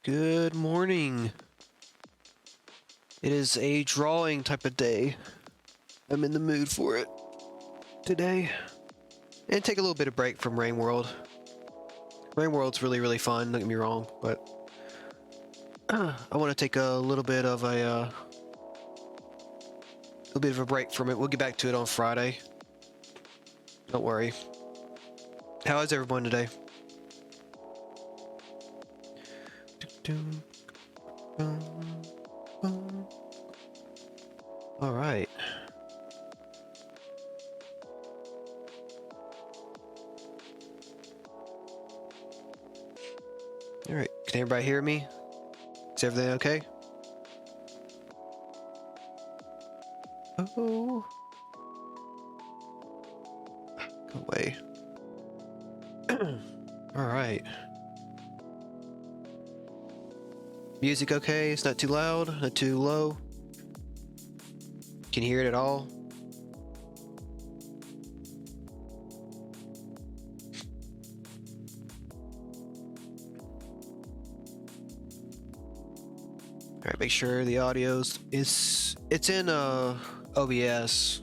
Good morning. It is a drawing type of day. I'm in the mood for it today. And take a little bit of break from Rain World. Rain World's really fun, don't get me wrong, but I want to take a little bit of a break from it. We'll get back to it on Friday. Don't worry. How is everyone today? All right. All right. Can everybody hear me? Is everything okay? Oh. Go away. All right. Music okay? It's not too loud, not too low. Can you hear it at all? All right, make sure the audio's it's in OBS.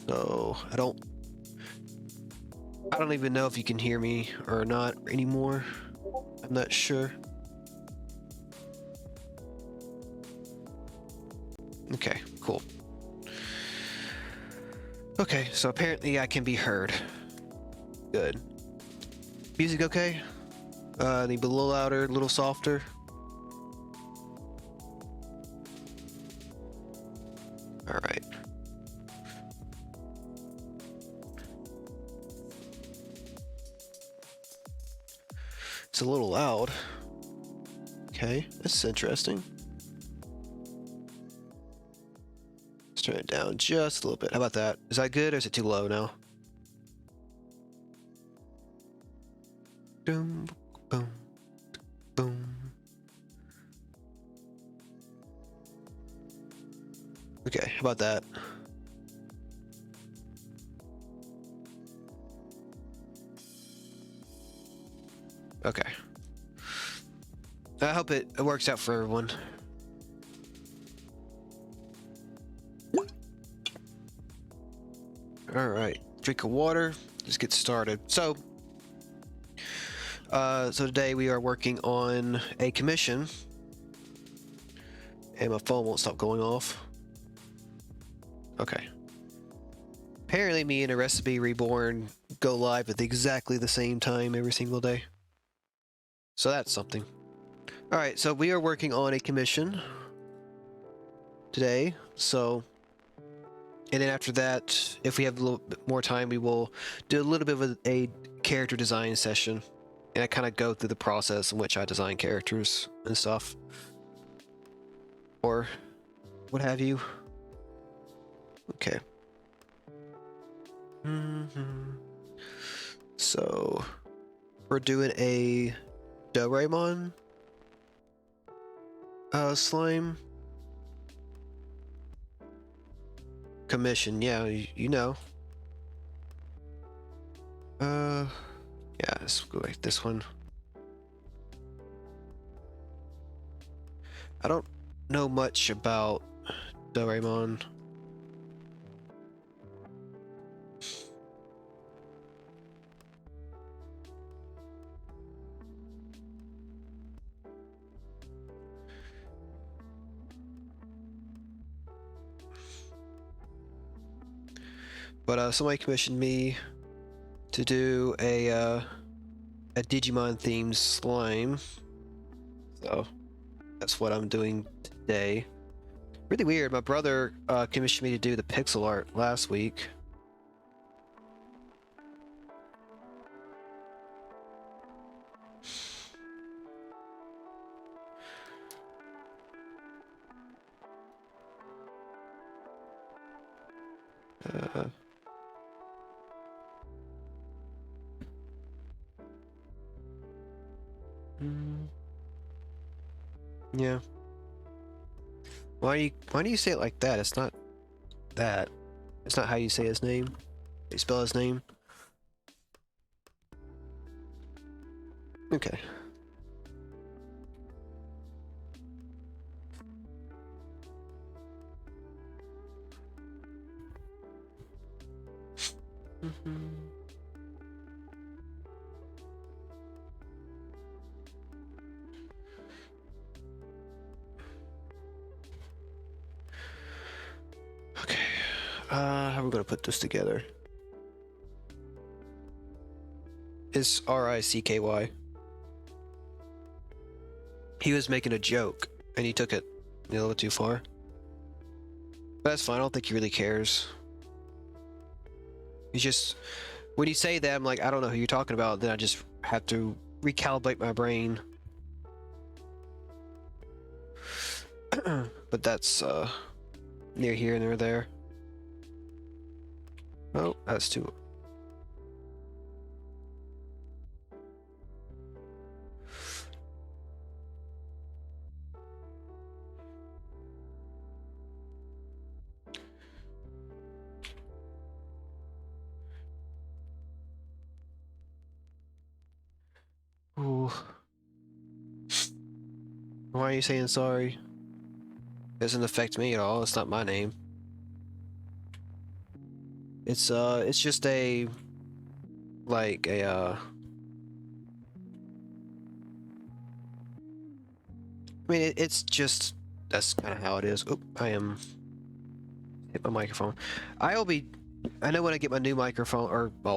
So I don't even know if you can hear me or not anymore. I'm not sure. Okay, cool. Okay, so apparently I can be heard. Good. Music okay? Need a little louder, a little softer. All right. It's a little loud. Okay, this is interesting. Let's turn it down just a little bit. How about that? Is that good or is it too low now? Boom, boom, boom. Okay, how about that? Okay. I hope it works out for everyone. All right, drink of water. Let's get started. So today we are working on a commission, and my phone won't stop going off. Okay. Apparently, me and A Recipe Reborn go live at exactly the same time every single day. So that's something. All right, so we are working on a commission today. So, and then after that, if we have a little bit more time, we will do a little bit of a character design session. And I kind of go through the process in which I design characters and stuff. Or what have you. Okay. So, we're doing a Doraemon slime commission. Yeah, you know. Yeah, let's go like this one. I don't know much about Doraemon. But somebody commissioned me to do a Digimon themed slime. So that's what I'm doing today. Really weird. My brother commissioned me to do the pixel art last week. Yeah. Why do you say it like that? It's not that. It's not how you say his name. You spell his name. Okay. How are we gonna put this together? It's R-I-C-K-Y. He was making a joke, and he took it a little too far. But that's fine, I don't think he really cares. He's just... When you say that, I'm like, I don't know who you're talking about, then I just have to recalibrate my brain. But that's, near here and near there. Oh, that's too... Ooh. Why are you saying sorry? Doesn't affect me at all. It's not my name. It's just a... Like, a, I mean, it's just... That's kind of how it is. Oop, I am... Hit my microphone. I'll be... I know when I get my new microphone, or my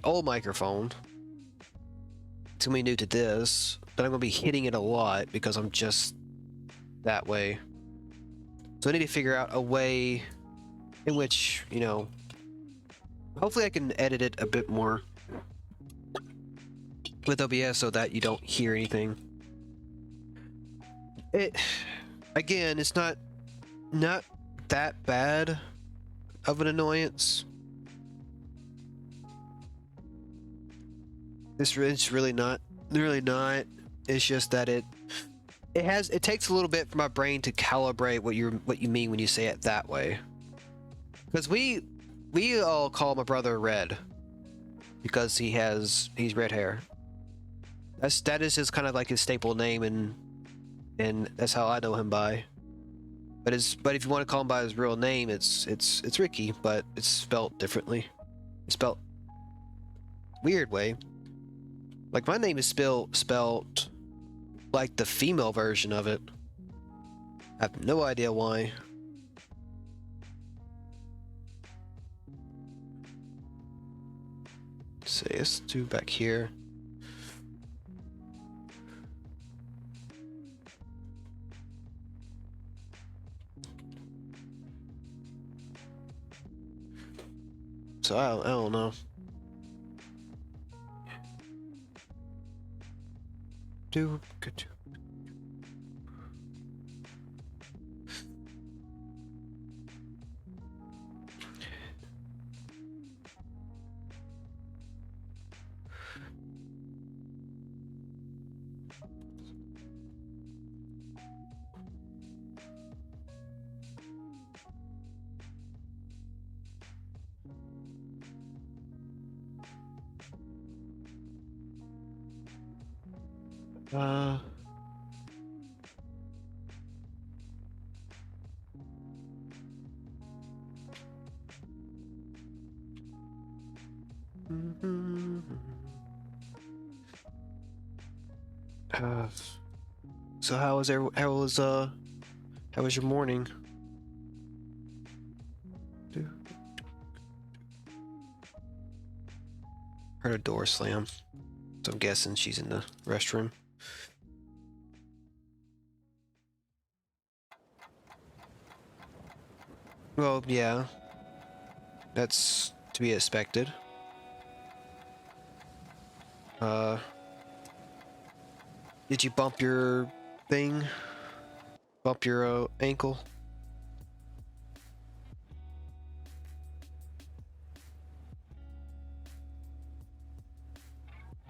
old microphone, it's gonna be new to this, but I'm gonna be hitting it a lot because I'm just that way. So I need to figure out a way in which, you know, hopefully I can edit it a bit more with OBS so that you don't hear anything. Again, it's not that bad of an annoyance. It's really not. It's just that it takes a little bit for my brain to calibrate what you mean when you say it that way. Because we all call my brother Red because he's red hair. That is his kind of like his staple name, and that's how I know him by. But if you want to call him by his real name, it's Ricky, but it's spelt differently. It's spelt weird way. Like my name is spelt like the female version of it. I have no idea why. Let's see, let's do back here. So I don't know. Good. So how was your morning? Heard a door slam. So I'm guessing she's in the restroom. Well, yeah. That's to be expected. Did you bump your thing? Bump your ankle?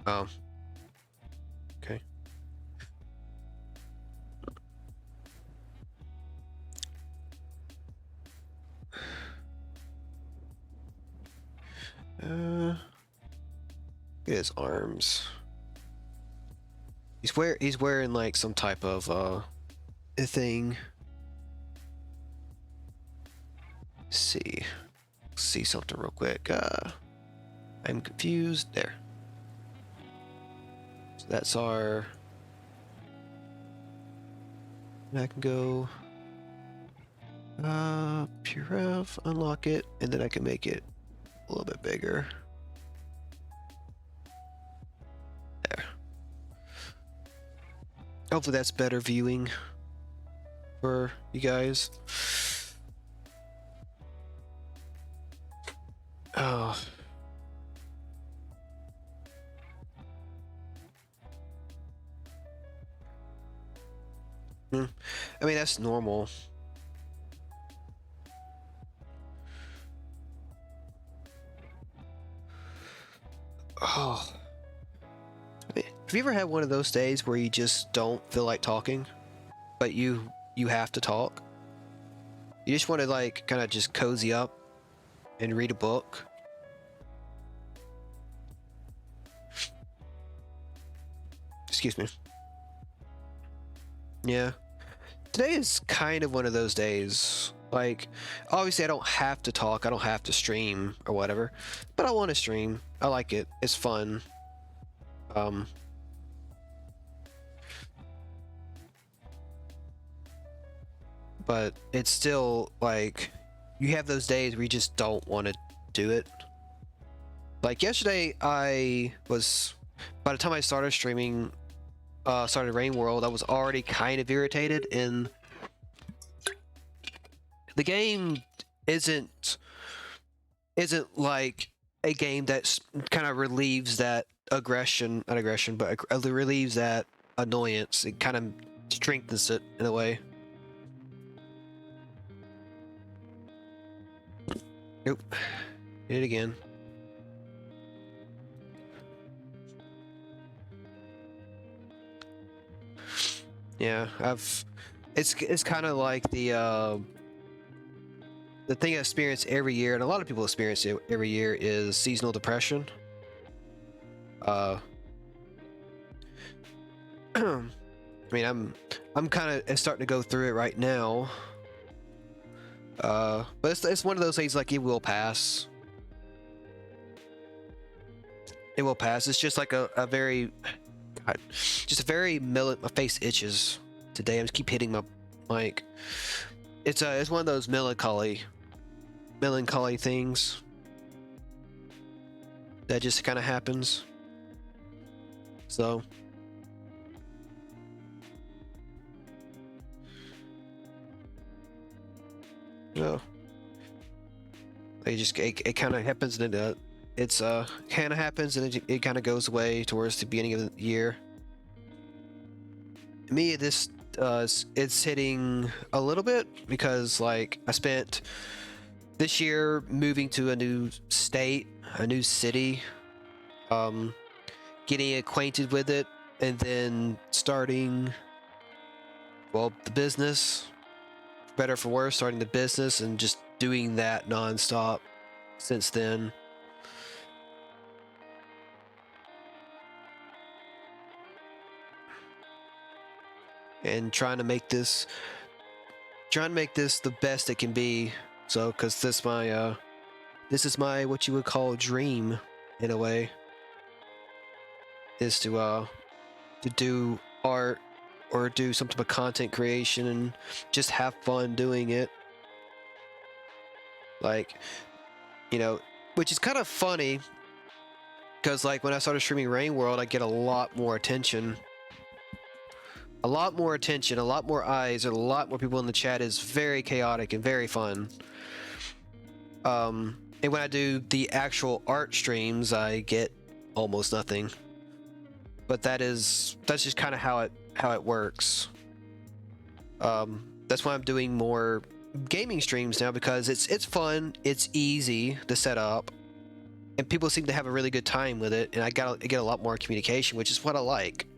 Oh. Okay. Look at his arms. He's wearing like some type of a thing. Let's see something real quick. I'm confused. There. So that's our... I can go... Purev, unlock it, and then I can make it a little bit bigger. There. Hopefully that's better viewing for you guys. Oh. I mean, that's normal. Oh. Have you ever had one of those days where you just don't feel like talking, but you have to talk? You just want to like kind of just cozy up and read a book? Excuse me. Yeah. Today is kind of one of those days. Like, obviously I don't have to talk, I don't have to stream or whatever, but I want to stream. I like it. It's fun. But it's still like you have those days where you just don't want to do it. Like yesterday, by the time I started streaming, started Rain World, I was already kind of irritated, and the game isn't like a game that kind of relieves that aggression, not aggression, but relieves that annoyance. It kind of strengthens it in a way. Nope. Hit it again. Yeah, it's kind of like the thing I experience every year, and a lot of people experience it every year, is seasonal depression. I mean, I'm kind of starting to go through it right now. But it's one of those things, like, it will pass. It will pass. It's just like a very, God, just a very my face itches today. I just keep hitting my mic. It's one of those melancholy things that just kind of happens. So no, it kind of happens, and it's kind of happens, and it kind of goes away towards the beginning of the year. Me, this it's hitting a little bit because, like, I spent this year moving to a new state, a new city, getting acquainted with it, and then starting, well, the business, for better or for worse, starting the business and just doing that nonstop since then. And trying to make this the best it can be. So, because this is my what you would call dream, in a way, is to do art or do some type of content creation and just have fun doing it. Like, you know, which is kind of funny because, like, when I started streaming Rain World, I get a lot more attention. A lot more attention, a lot more eyes, and a lot more people in the chat. Is very chaotic and very fun. And when I do the actual art streams, I get almost nothing. But that's just kind of how it works. That's why I'm doing more gaming streams now, because it's fun, it's easy to set up, and people seem to have a really good time with it. And I get a lot more communication, which is what I like.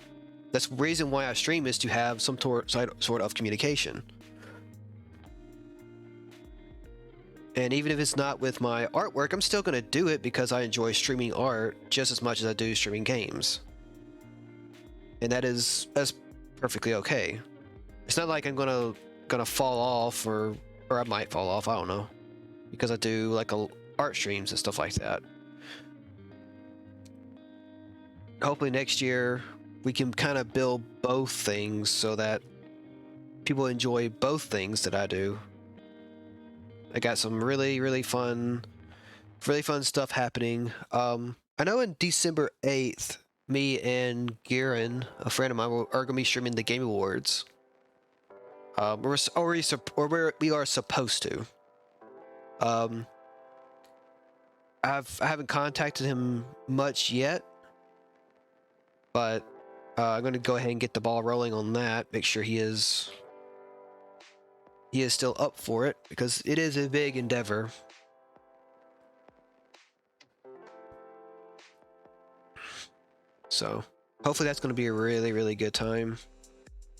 That's the reason why I stream, is to have some sort of communication. And even if it's not with my artwork, I'm still going to do it because I enjoy streaming art just as much as I do streaming games. And that's perfectly okay. It's not like I'm gonna fall off, or I might fall off, I don't know, because I do like art streams and stuff like that. Hopefully next year we can kind of build both things so that people enjoy both things that I do. I got some really fun stuff happening. I know in December 8th, me and Garen, a friend of mine, are going to be streaming the Game Awards. We are supposed to. I haven't contacted him much yet, but I'm going to go ahead and get the ball rolling on that. Make sure he is still up for it, because it is a big endeavor. So hopefully that's going to be a really good time.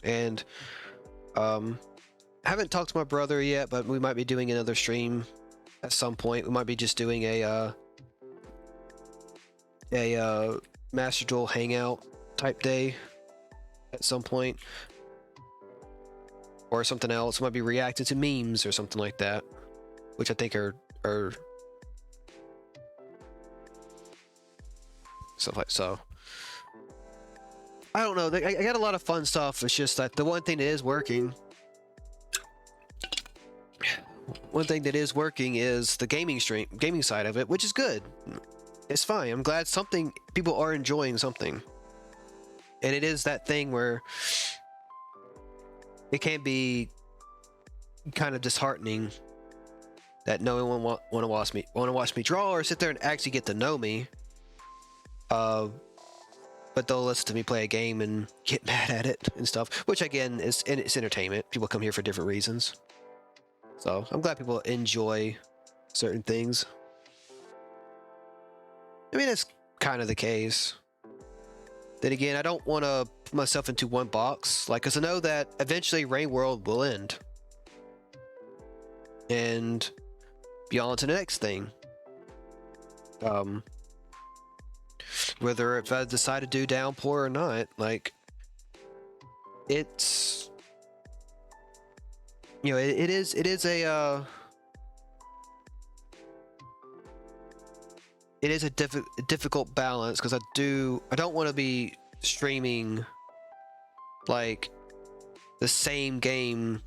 And I haven't talked to my brother yet, but we might be doing another stream at some point. We might be just doing a Master Duel hangout type day at some point, or something else. We might be reacting to memes or something like that, which I think are stuff like so. I don't know. I got a lot of fun stuff. It's just that the one thing that is working is the gaming side of it, which is good. It's fine. I'm glad people are enjoying something. And it is that thing where it can be kind of disheartening that no one want to watch me draw or sit there and actually get to know me. But they'll listen to me play a game and get mad at it and stuff, which again it's entertainment. People come here for different reasons. So I'm glad people enjoy certain things. I mean, that's kind of the case. Then again, I don't want to put myself into one box, because I know that eventually Rain World will end and be on to the next thing. Whether if I decide to do Downpour or not, it's, it is a difficult balance, because I don't want to be streaming the same game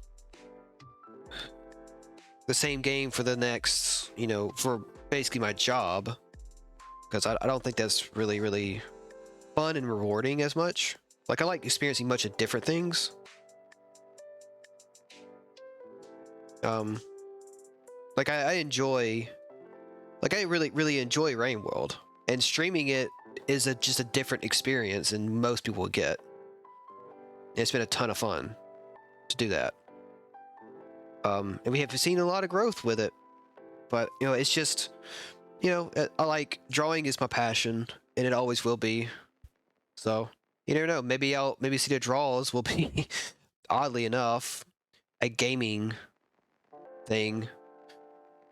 for the next, for basically my job, because I don't think that's really fun and rewarding as much. I like experiencing much of different things. I really enjoy Rain World, and streaming it is just a different experience than most people would get. And it's been a ton of fun to do that. And we have seen a lot of growth with it, but it's just, I like drawing is my passion, and it always will be. So you never know. Maybe see the draws will be oddly enough a gaming thing,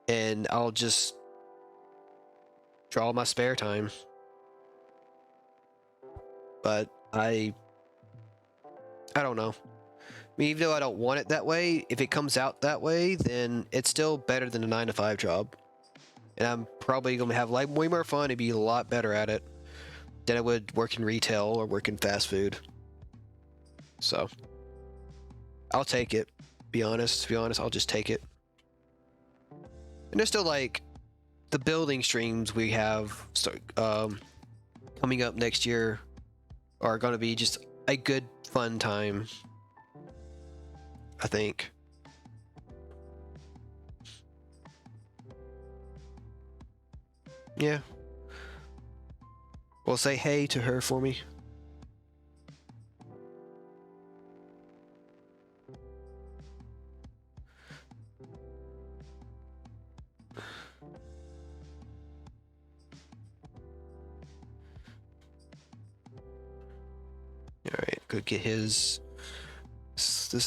and I'll just draw my spare time. But I don't know. I mean, even though I don't want it that way, if it comes out that way, then it's still better than a 9-to-5 job. And I'm probably going to have way more fun and be a lot better at it than I would work in retail or work in fast food. So I'll take it. To be honest, I'll just take it. And there's still the building streams we have coming up next year are going to be just a good fun time, I think. Yeah. Well, say hey to her for me. Alright, go get this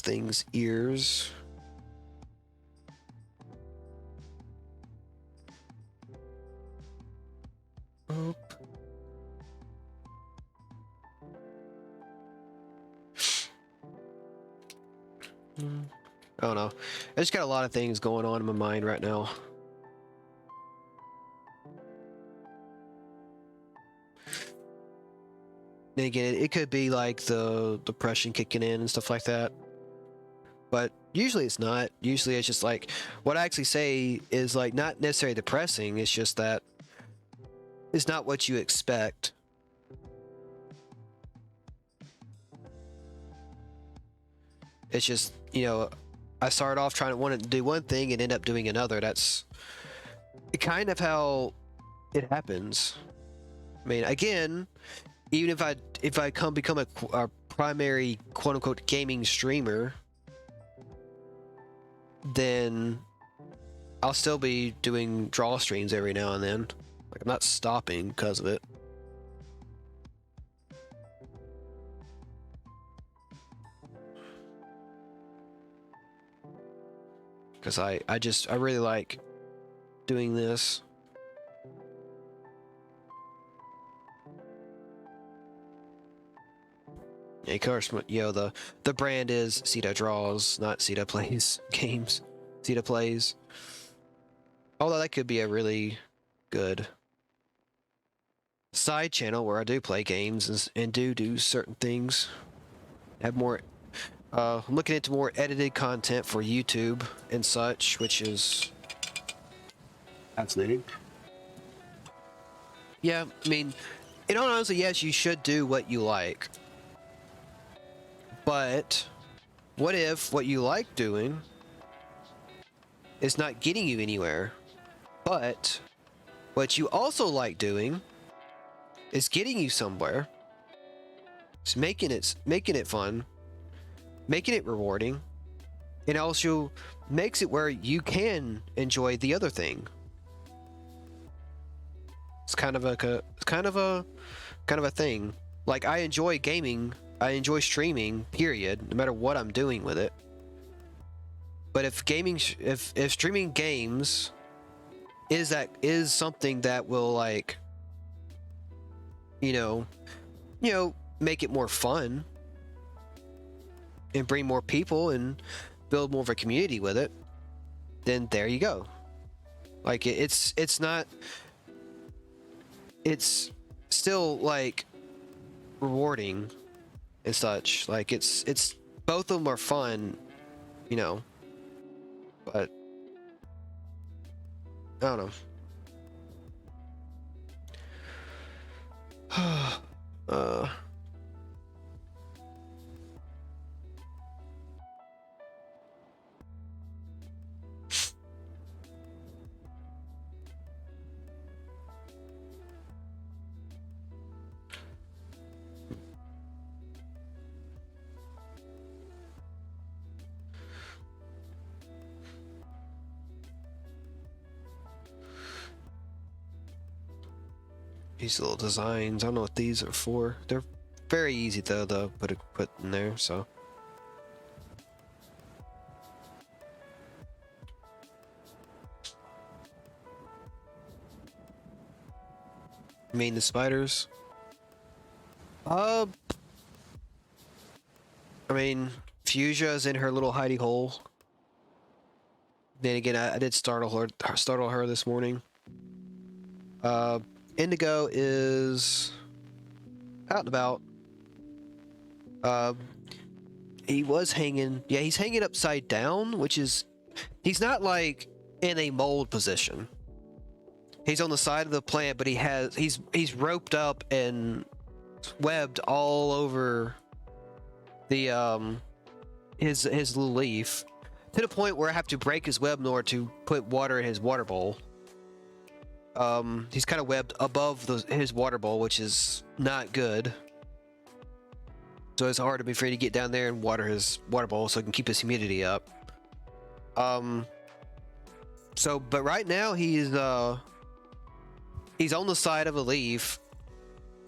thing's ears. Oh. I don't know. I just got a lot of things going on in my mind right now. And again, it could be the depression kicking in and stuff like that. But usually it's not. Usually it's just like what I actually say is like not necessarily depressing. It's just that it's not what you expect. It's just, you know, I started off trying to want to do one thing and end up doing another. That's kind of how it happens. I mean, again, even if I become a primary quote unquote gaming streamer, then I'll still be doing draw streams every now and then. Like I'm not stopping because of it. Because I really like doing this. Yeah, of course, you know, the brand is Sita Draws, not Sita Plays Games. Sita Plays. Although that could be a really good side channel where I do play games and do certain things. Have more. I'm looking into more edited content for YouTube and such, which is Fascinating. yeah. I mean, in all honesty, yes, you should do what you like. But what if what you like doing is not getting you anywhere, but what you also like doing is getting you somewhere? It's making it fun, making it rewarding, and also makes it where you can enjoy the other thing. It's kind of a thing. Like I enjoy gaming, I enjoy streaming, period, no matter what I'm doing with it. But if streaming games is something that will like you know make it more fun and bring more people and build more of a community with it, then there you go. Like it's not, it's still like rewarding and such. Like it's both of them are fun, you know, but I don't know. These little designs, I don't know what these are for. They're very easy though to put in there, so. I mean the spiders. I mean, Fuchsia's in her little hidey hole. Then again, I did startle her this morning. Indigo is out and about. He was hanging. Yeah, he's hanging upside down, which is he's not like in a mold position. He's on the side of the plant, but he's roped up and webbed all over the his little leaf, to the point where I have to break his web in order to put water in his water bowl. He's kind of webbed above his water bowl, which is not good. So it's hard for me to get down there and water his water bowl so I can keep his humidity up. So, but right now he's on the side of a leaf.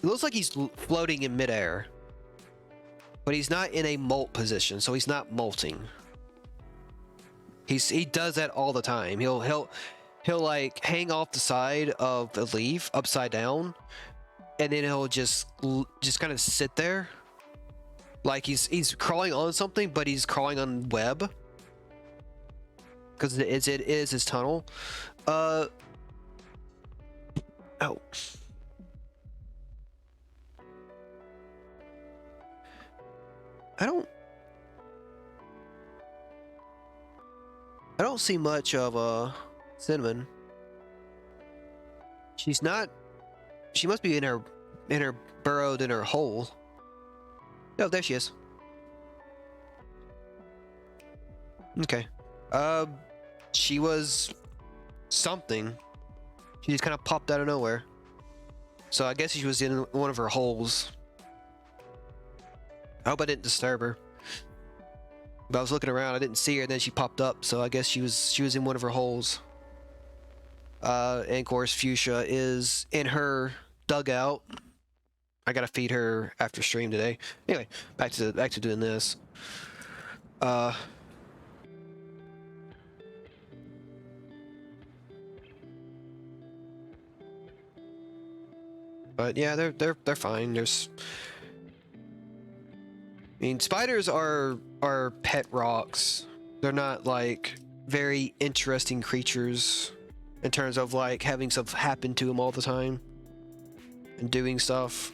It looks like he's floating in midair, but he's not in a molt position, so he's not molting. He does that all the time. He'll like hang off the side of the leaf upside down, and then he'll just kind of sit there, like he's crawling on something, but he's crawling on web, because it is his tunnel. Oh. I don't see much of Cinnamon. She's not. She must be in her burrowed in her hole. Oh, there she is. Okay. She was something. She just kind of popped out of nowhere. So I guess she was in one of her holes. I hope I didn't disturb her. But I was looking around, I didn't see her, and then she popped up. So I guess she was in one of her holes. And of course, Fuchsia is in her dugout. I gotta feed her after stream today. Anyway, back to doing this. But yeah, they're fine. I mean, spiders are pet rocks. They're not like very interesting creatures in terms of like having stuff happen to them all the time and doing stuff.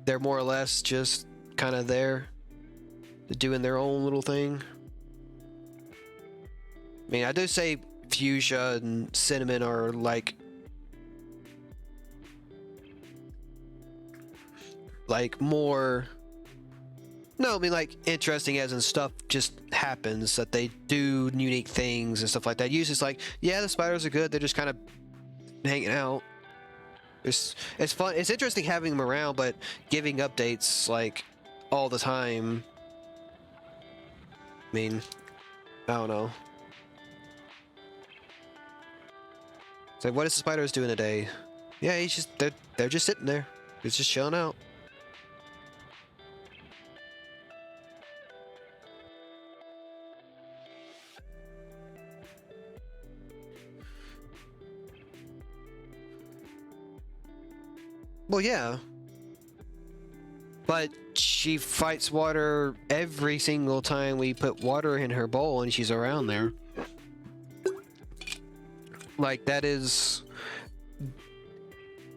They're more or less just kind of there, doing their own little thing. I mean, I do say Fuchsia and Cinnamon are like more. No, I mean like interesting as in stuff just happens that they do unique things and stuff like that. Usually it's like, yeah, the spiders are good. They're just kind of hanging out. It's fun. It's interesting having them around, but giving updates like all the time. I mean, I don't know. It's like, what is the spiders doing today? Yeah, they're just sitting there. It's just chilling out. Well, yeah. But she fights water every single time we put water in her bowl and she's around there. Like, that is...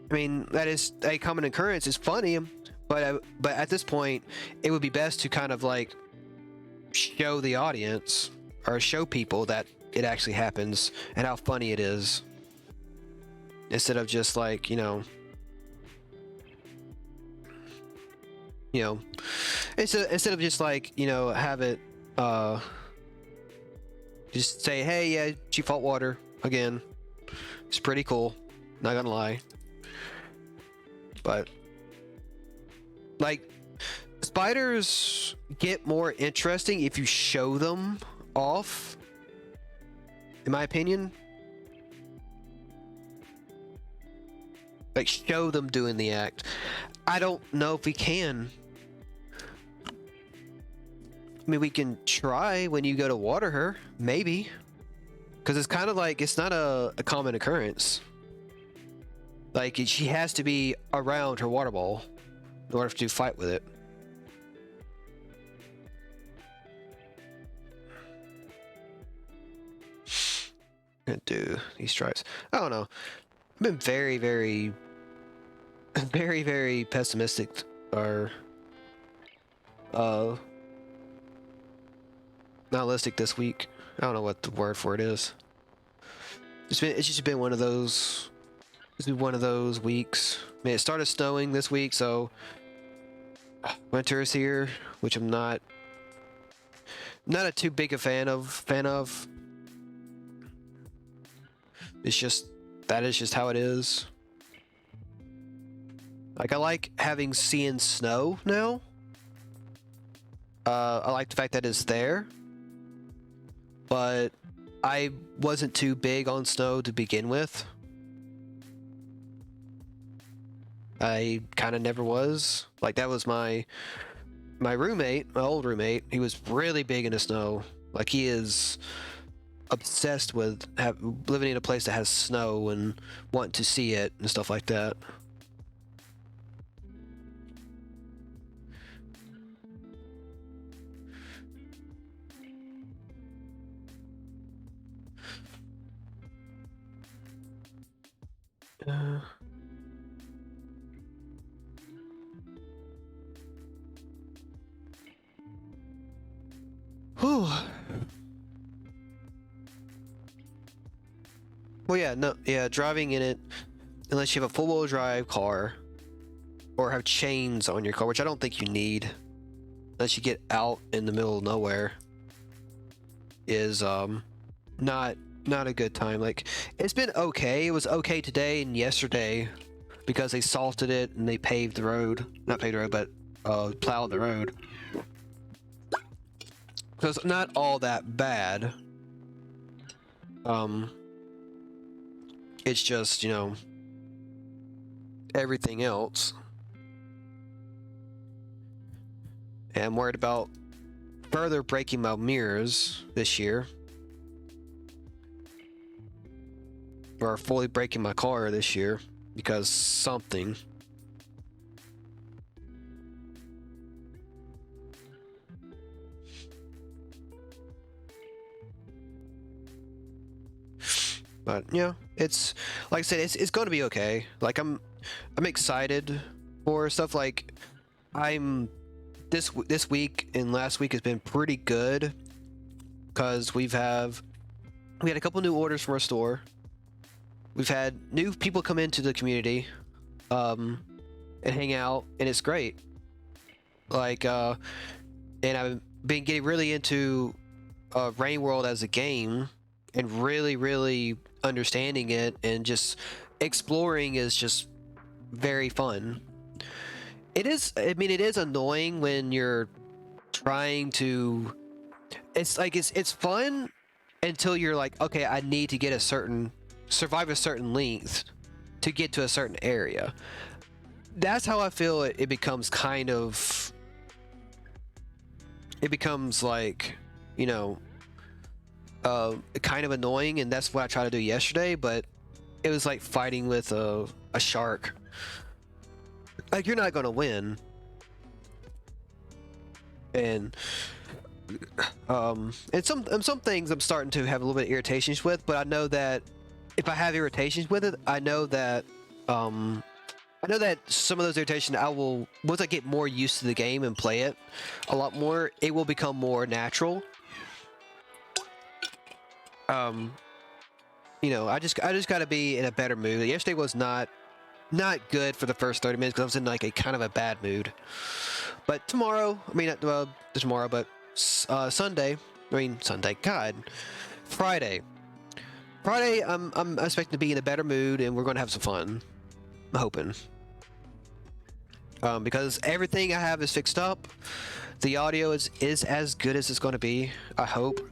I mean, that is a common occurrence. It's funny, but at this point, it would be best to kind of, like, show the audience or show people that it actually happens and how funny it is. Instead of just, like, instead of just like, have it just say, hey, yeah, she fought water again. It's pretty cool, not gonna lie. But like, spiders get more interesting if you show them off, in my opinion. Like, show them doing the act. I don't know if we can. I mean, we can try when you go to water her, maybe. Because it's kind of like, it's not a common occurrence. Like, she has to be around her water ball in order to fight with it. Gonna do these stripes. I don't know. I've been very, very, very, very pessimistic or nihilistic this week. I don't know what the word for it is. It's just been one of those. It's been one of those weeks. I mean, it started snowing this week, so winter is here, which I'm not a too big a fan of. It's just, that is just how it is. Like, I like seeing snow now. I like the fact that it's there, but I wasn't too big on snow to begin with. I kind of never was. Like, that was my roommate, my old roommate. He was really big into snow. Like, he is obsessed with living in a place that has snow and wanting to see it and stuff like that. Whew. Well, yeah, no, yeah, driving in it, unless you have a four-wheel drive car or have chains on your car, which I don't think you need, unless you get out in the middle of nowhere, is not not a good time. Like, it's been okay. It was okay today and yesterday because they salted it and they paved the road. Not paved the road, but plowed the road. So it's not all that bad. Um, it's just, you know, everything else. And I'm worried about further breaking my mirrors this year. Or fully breaking my car this year because something. But yeah, it's like I said, it's going to be okay. Like I'm excited for stuff. Like I'm this week and last week has been pretty good because we had a couple new orders from our store. We've had new people come into the community and hang out, and it's great. Like and I've been getting really into Rain World as a game and really understanding it, and just exploring is just very fun. It is, I mean, it is annoying when you're trying to, it's like it's fun until you're like, okay, I need to get survive a certain length to get to a certain area. That's how I feel it becomes it becomes like, you know, kind of annoying, and that's what I tried to do yesterday, but it was like fighting with a shark. Like, you're not gonna win. And some things I'm starting to have a little bit of irritations with, but I know that if I have irritations with it, I know that some of those irritations I will, once I get more used to the game and play it a lot more, it will become more natural. You know, I just got to be in a better mood. Yesterday was not good for the first 30 minutes because I was in like a kind of a bad mood. But tomorrow, I mean, not tomorrow, but Sunday. I mean, Sunday. God, Friday. Friday, I'm expecting to be in a better mood, and we're going to have some fun. I'm hoping. Because everything I have is fixed up. The audio is as good as it's going to be. I hope.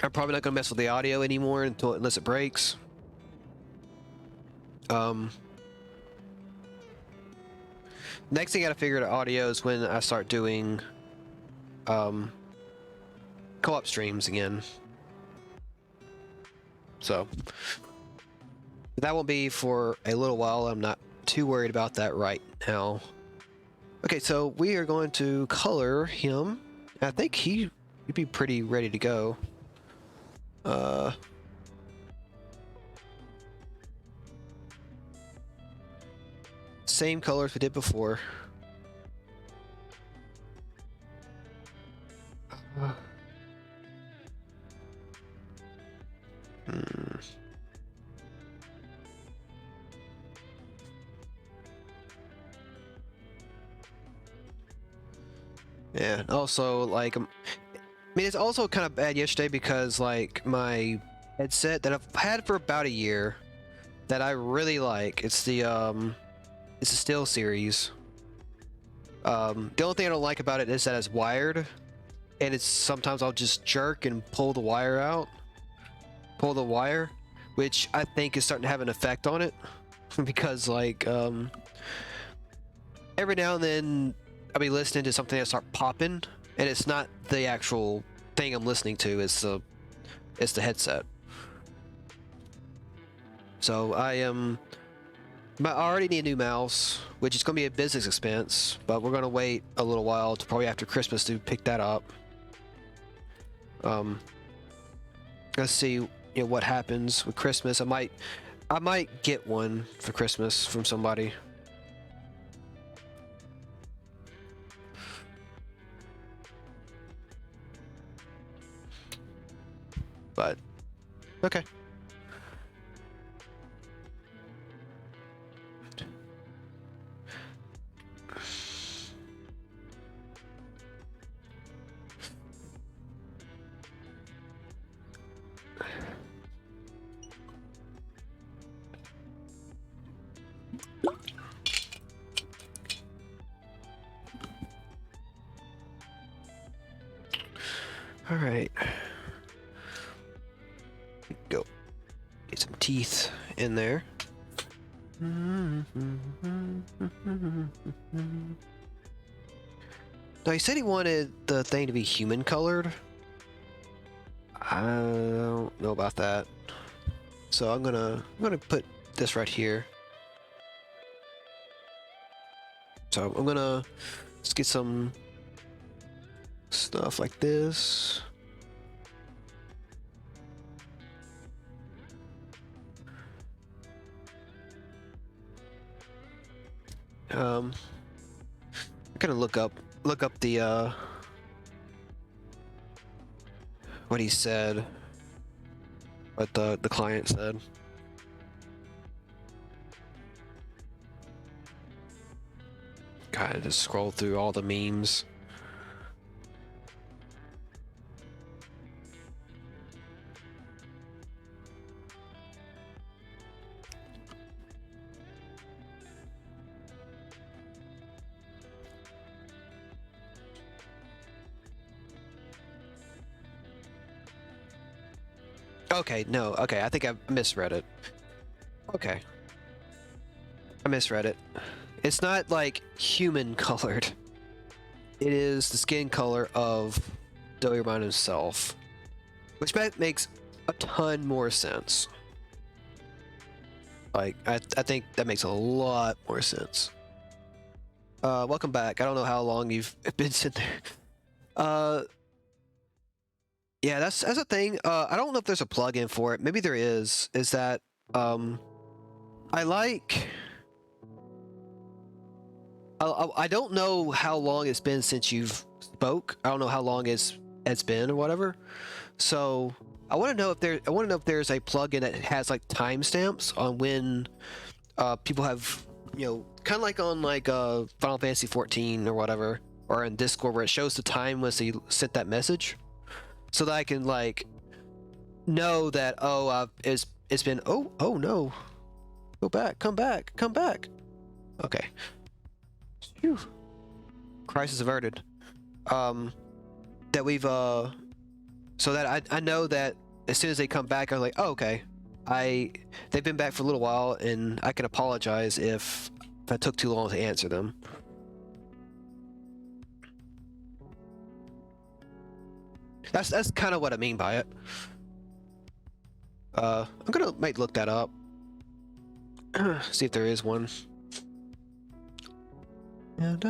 I'm probably not going to mess with the audio anymore unless it breaks. Next thing I gotta figure out audio is when I start doing co-op streams again. So that won't be for a little while. I'm not too worried about that right now. Okay, so we are going to color him. I think he'd be pretty ready to go. Same colors we did before. Yeah, also, like, I mean, it's also kind of bad yesterday because, like, my headset that I've had for about a year that I really like, it's the Steel Series. The only thing I don't like about it is that it's wired, and it's sometimes I'll just jerk and pull the wire, which I think is starting to have an effect on it because, like, every now and then I'll be listening to something that start popping, and it's not the actual thing I'm listening to, it's the headset. So I already need a new mouse, which is going to be a business expense, but we're going to wait a little while to probably after Christmas to pick that up. Let's see, you know, what happens with Christmas. I might get one for Christmas from somebody. But Okay. All right. Go. Get some teeth in there. No, he said he wanted the thing to be human colored. I don't know about that. So I'm gonna put this right here. So I'm gonna let's get some stuff like this. I'm gonna look up the what he said, what the client said. Kind of just scroll through all the memes. Okay, no, okay, I think I misread it. Okay. I misread it. It's not like human colored. It is the skin color of Doberman himself. Which makes a ton more sense. Like, I think that makes a lot more sense. Welcome back. I don't know how long you've been sitting there. Yeah, that's a thing. I don't know if there's a plugin for it. Maybe there is. Is that I like. I don't know how long it's been since you've spoke. I don't know how long it's been or whatever. So I want to know if there's a plugin that has like timestamps on when people have, you know, kind of like on like Final Fantasy 14 or whatever, or in Discord where it shows the time when they sent that message, so that I can like know that it's been oh no, come back. Okay. Phew. Crisis averted. That we've so that I know that as soon as they come back, I'm like, oh, okay. They've been back for a little while, and I can apologize if I took too long to answer them. That's kind of what I mean by it. I'm gonna might look that up. See if there is one. And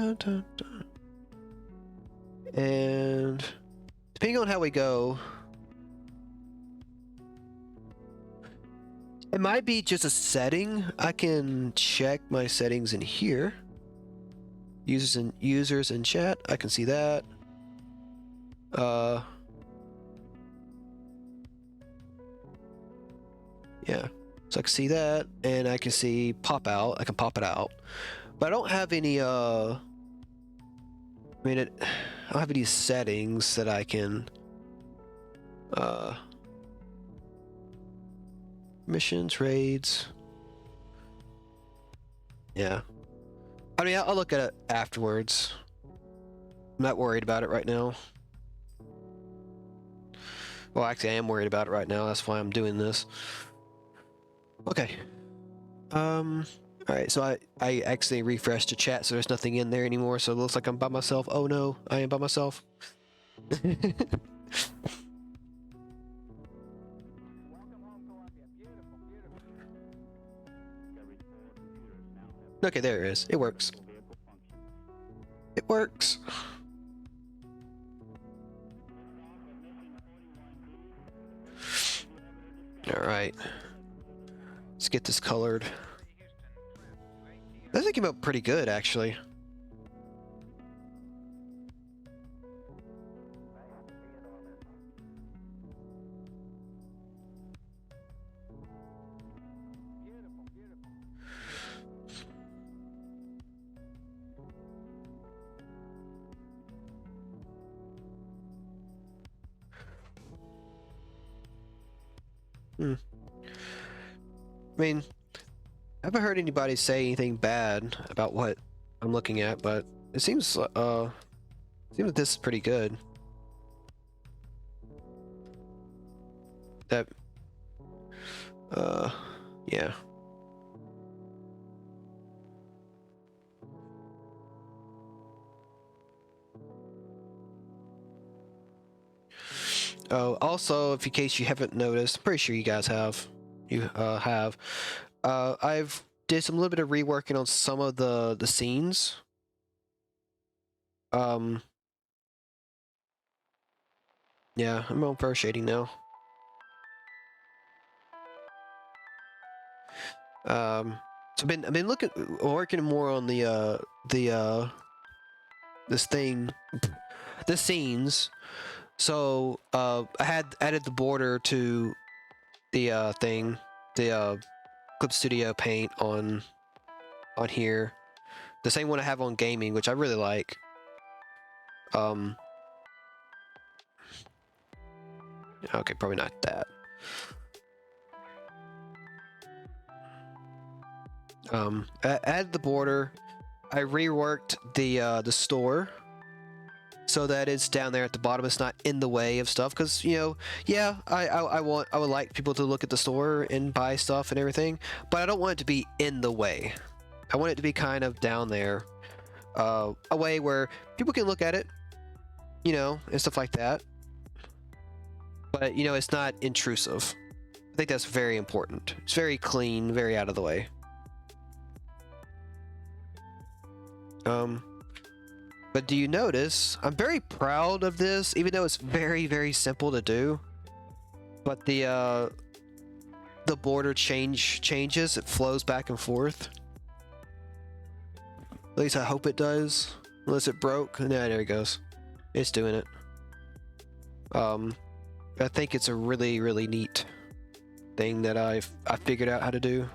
depending on how we go, it might be just a setting. I can check my settings in here. Users in chat. I can see that. Yeah. So I can see that, and I can see pop out. I can pop it out, but I don't have any. I mean, I don't have any settings that I can. Missions, raids. Yeah. I mean, I'll look at it afterwards. I'm not worried about it right now. Well, actually, I am worried about it right now. That's why I'm doing this. Okay. Alright, so I actually refreshed the chat, so there's nothing in there anymore, so it looks like I'm by myself. Oh no, I am by myself. Okay, there it is. It works. It works. Alright. Let's get this colored. That thing came out pretty good, actually. I mean, I haven't heard anybody say anything bad about what I'm looking at, but it seems that this is pretty good. That yeah. Oh, also, if in case you haven't noticed, I'm pretty sure you guys have. Have. I've did some little bit of reworking on some of the scenes. Yeah, I'm on first shading now. So I've been working more on the scenes. So I had added the border to the Clip Studio Paint on here, the same one I have on gaming, which I really like. Okay, probably not that. I added the border. I reworked the store so that it's down there at the bottom. It's not in the way of stuff, because yeah, I would like people to look at the store and buy stuff and everything, but I don't want it to be in the way. I want it to be kind of down there, a way where people can look at it, and stuff like that. But it's not intrusive. I think that's very important. It's very clean, very out of the way. But do you notice, I'm very proud of this, even though it's very, very simple to do. But the border changes, it flows back and forth. At least I hope it does. Unless it broke. No, there it goes. It's doing it. I think it's a really, really neat thing that I figured out how to do.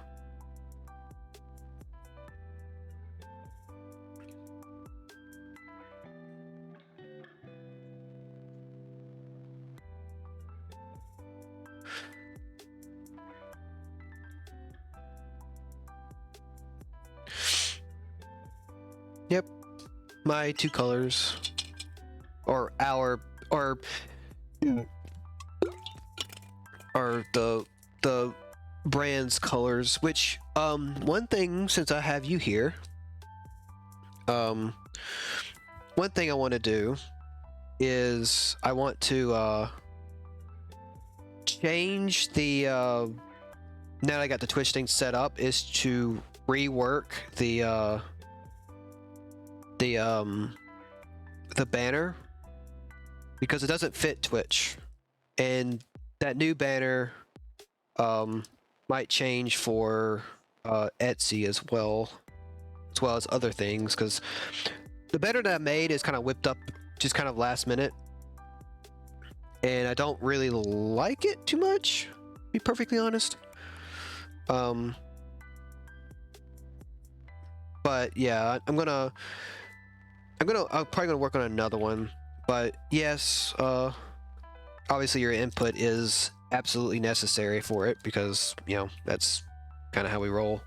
Yep, my two colors, or the brand's colors. Which one thing, since I have you here, one thing I want to do is I want to change the now that I got the Twitch thing set up, is to rework the banner, because it doesn't fit Twitch, and that new banner might change for Etsy as well as other things, because the banner that I made is kind of whipped up just kind of last minute, and I don't really like it too much, to be perfectly honest. But yeah, I'm probably gonna work on another one. But yes, obviously your input is absolutely necessary for it, because that's kind of how we roll.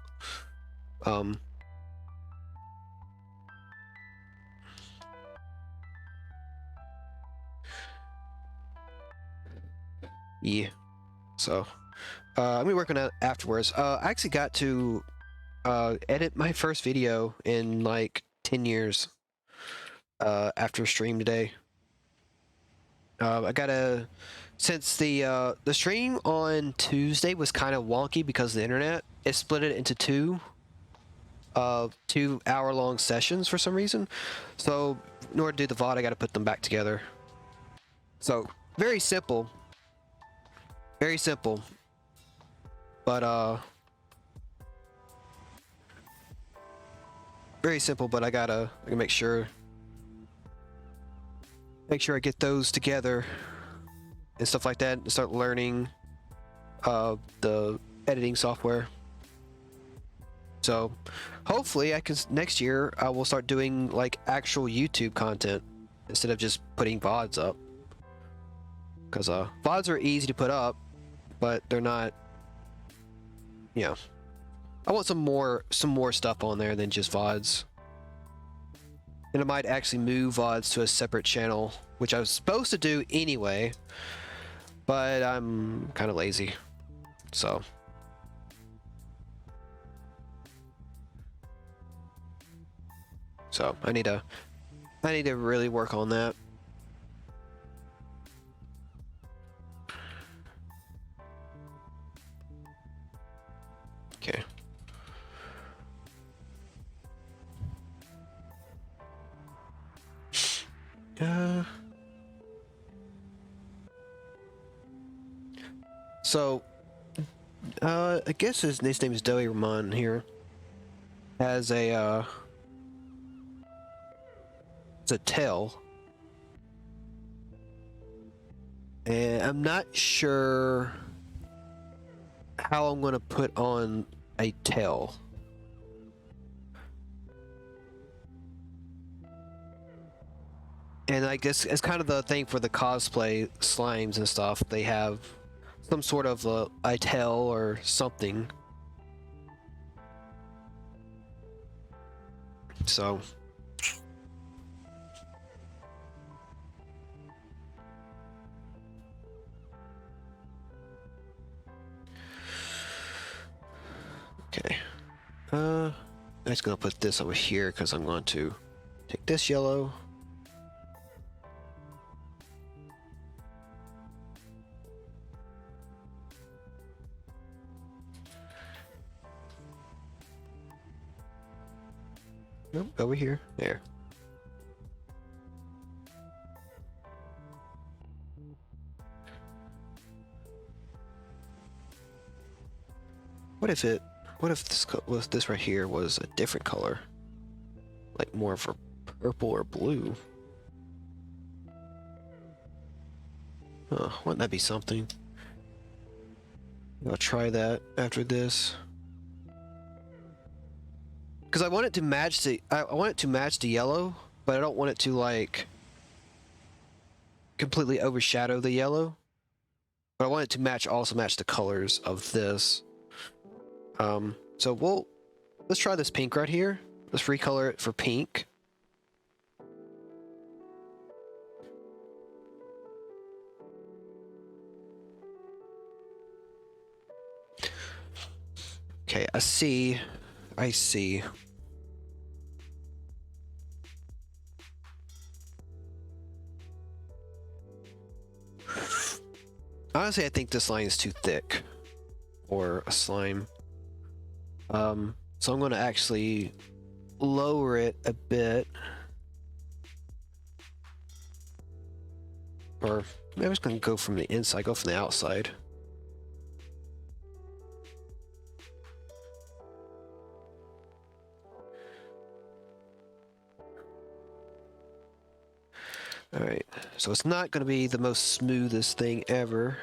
Yeah. So I'm gonna work on that afterwards. I actually got to edit my first video in like 10 years after stream today. I gotta, since the stream on Tuesday was kind of wonky because of the internet, it split it into two 2-hour-long sessions for some reason. So in order to do the VOD, I gotta put them back together. So very simple, but very simple, but I gotta make sure I get those together and stuff like that, and start learning the editing software. So hopefully next year I will start doing like actual YouTube content instead of just putting VODs up, because VODs are easy to put up, but they're not, you know. I want some more stuff on there than just VODs. And I might actually move VODs to a separate channel, which I was supposed to do anyway, but I'm kind of lazy. So I need to really work on that. Okay. So I guess his name is Doey Ramon here. Has a it's a tail. And I'm not sure how I'm gonna put on a tail. And I guess it's kind of the thing for the cosplay slimes and stuff. They have some sort of a tail or something. So okay. I'm just gonna put this over here because I'm going to take this yellow. Nope, over here. There. What if this right here was a different color? Like more of a purple or blue? Huh, wouldn't that be something? I'll try that after this. Because I want it to match I want it to match the yellow, but I don't want it to like completely overshadow the yellow. But I want it to also match the colors of this. So let's try this pink right here. Let's recolor it for pink. Okay, I see. Honestly, I think this line is too thick for a slime. So I'm going to actually lower it a bit. Or maybe I'm just going to go from the inside, go from the outside. Alright, so it's not going to be the most smoothest thing ever.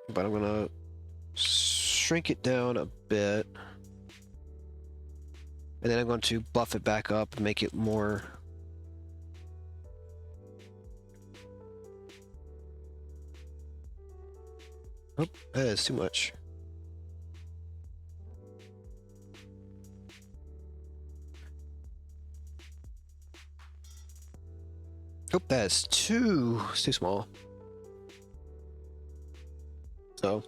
But I'm going to shrink it down a bit. And then I'm going to buff it back up and make it more... Oh, that is too much. Oh, that's too small. So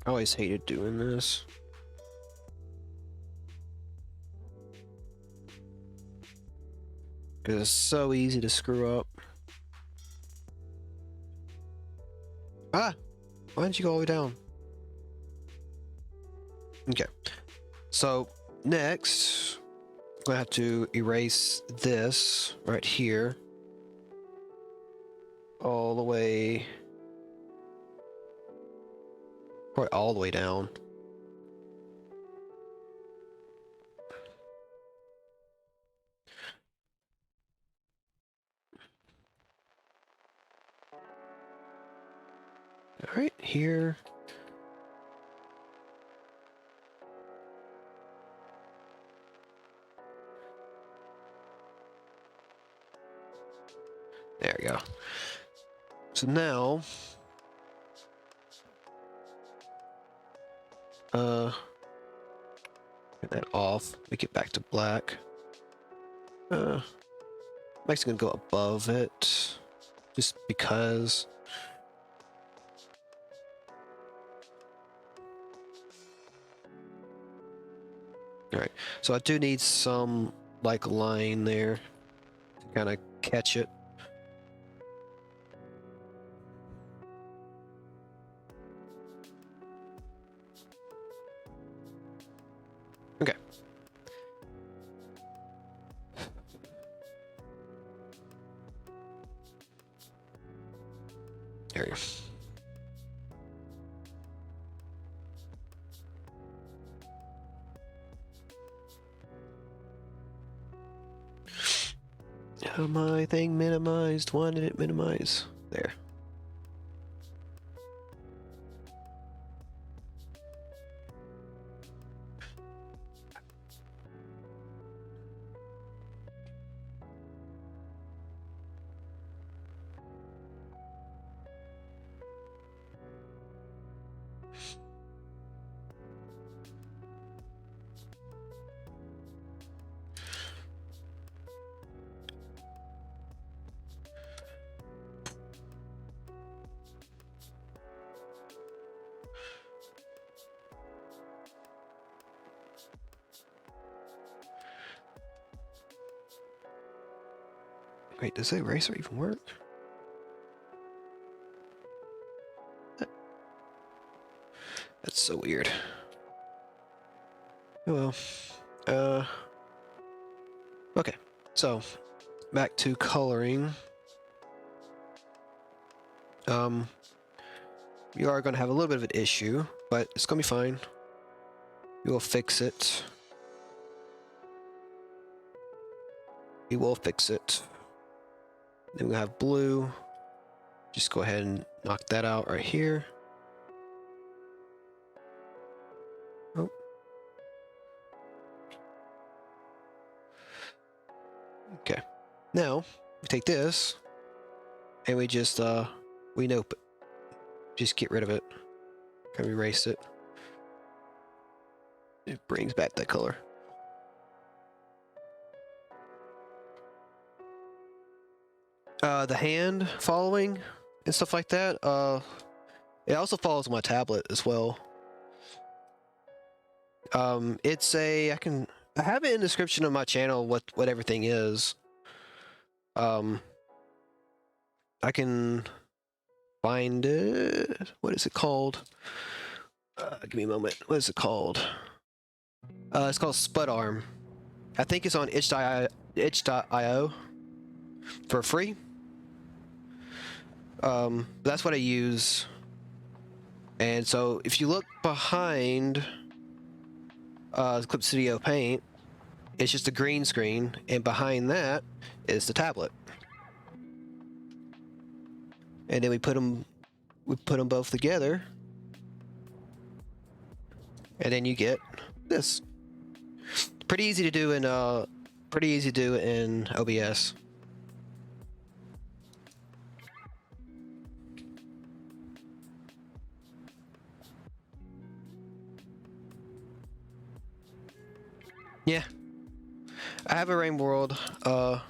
I always hated doing this. Because it's so easy to screw up. Ah! Why didn't you go all the way down? Okay. So, next, I'm going to have to erase this right here. all the way, probably all the way down. All right, here. There we go. So now, get that off. Make it back to black. I'm actually gonna go above it, just because. All right, so I do need some like line there to kind of catch it. Okay. There you go. My thing minimized. Wanted it minimize. There. Wait, does the eraser even work? That's so weird. Oh well. Okay, so back to coloring. We are going to have a little bit of an issue, but it's going to be fine. We will fix it. We will fix it. Then we have blue. Just go ahead and knock that out right here. Oh. Okay. Now, we take this, and we just, we nope it. Just get rid of it. Kind of erase it. It brings back that color. The hand following and stuff like that, it also follows my tablet as well. It's a, I have it in the description of my channel what everything is. I can find it. What is it called? Give me a moment. What is it called? It's called Spudarm. I think it's on itch.io for free. That's what I use. And so if you look behind Clip Studio Paint, it's just a green screen, and behind that is the tablet. And then we put them both together, and then you get this. Pretty easy to do in OBS. Yeah. I have a Rain World, I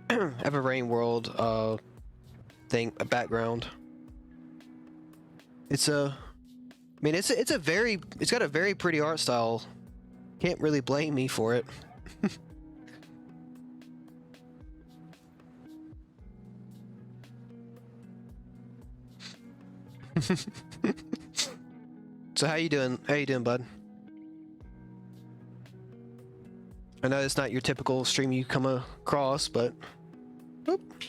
have a Rain World, thing, a background. It's a, I mean, it's got a very pretty art style. Can't really blame me for it. So how you doing? How you doing, bud? I know it's not your typical stream you come across, but... Oop.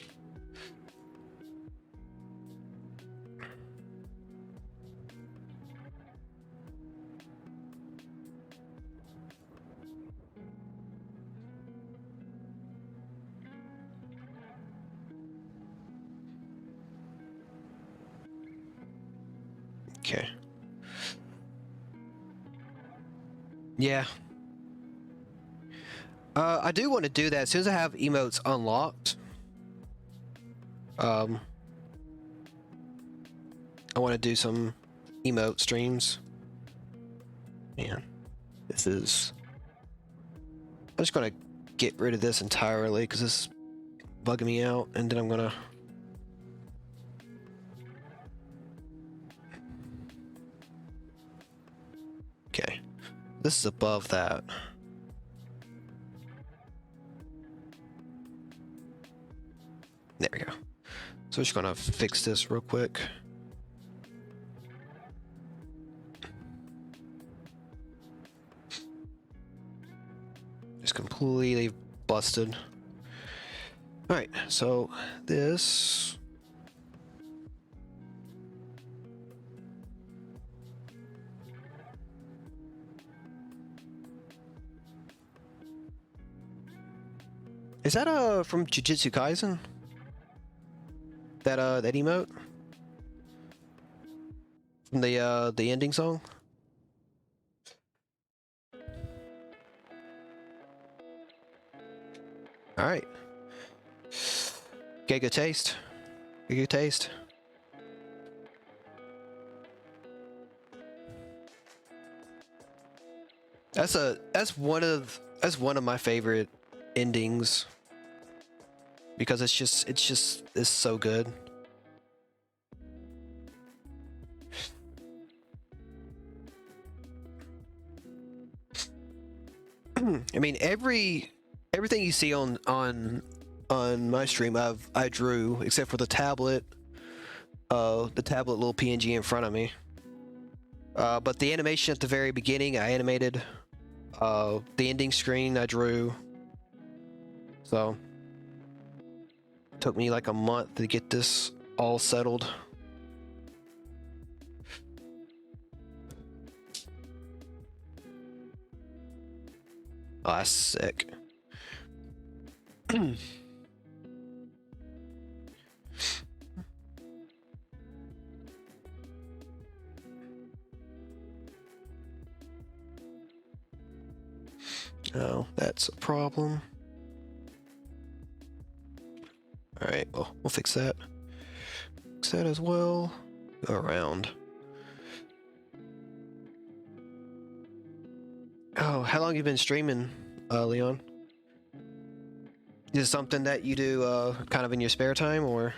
Okay. Yeah. I do want to do that as soon as I have emotes unlocked. I want to do some emote streams. Man, this is... I'm just gonna get rid of this entirely because this is bugging me out, and then I'm gonna... Okay, this is above that. There we go. So we're just gonna fix this real quick. Just completely busted. Alright, so this... Is that from Jujutsu Kaisen? That emote? From the ending song? Alright. Get good taste. Get good taste. That's one of my favorite endings. Because it's so good. I mean, everything you see on my stream I drew, except for the tablet little PNG in front of me. But the animation at the very beginning I animated. The ending screen I drew. So it took me like a month to get this all settled. Oh, that's sick. Oh, that's a problem. Alright, well, we'll fix that. Fix that as well. Go around. Oh, how long have you been streaming, Leon? Is it something that you do kind of in your spare time, or?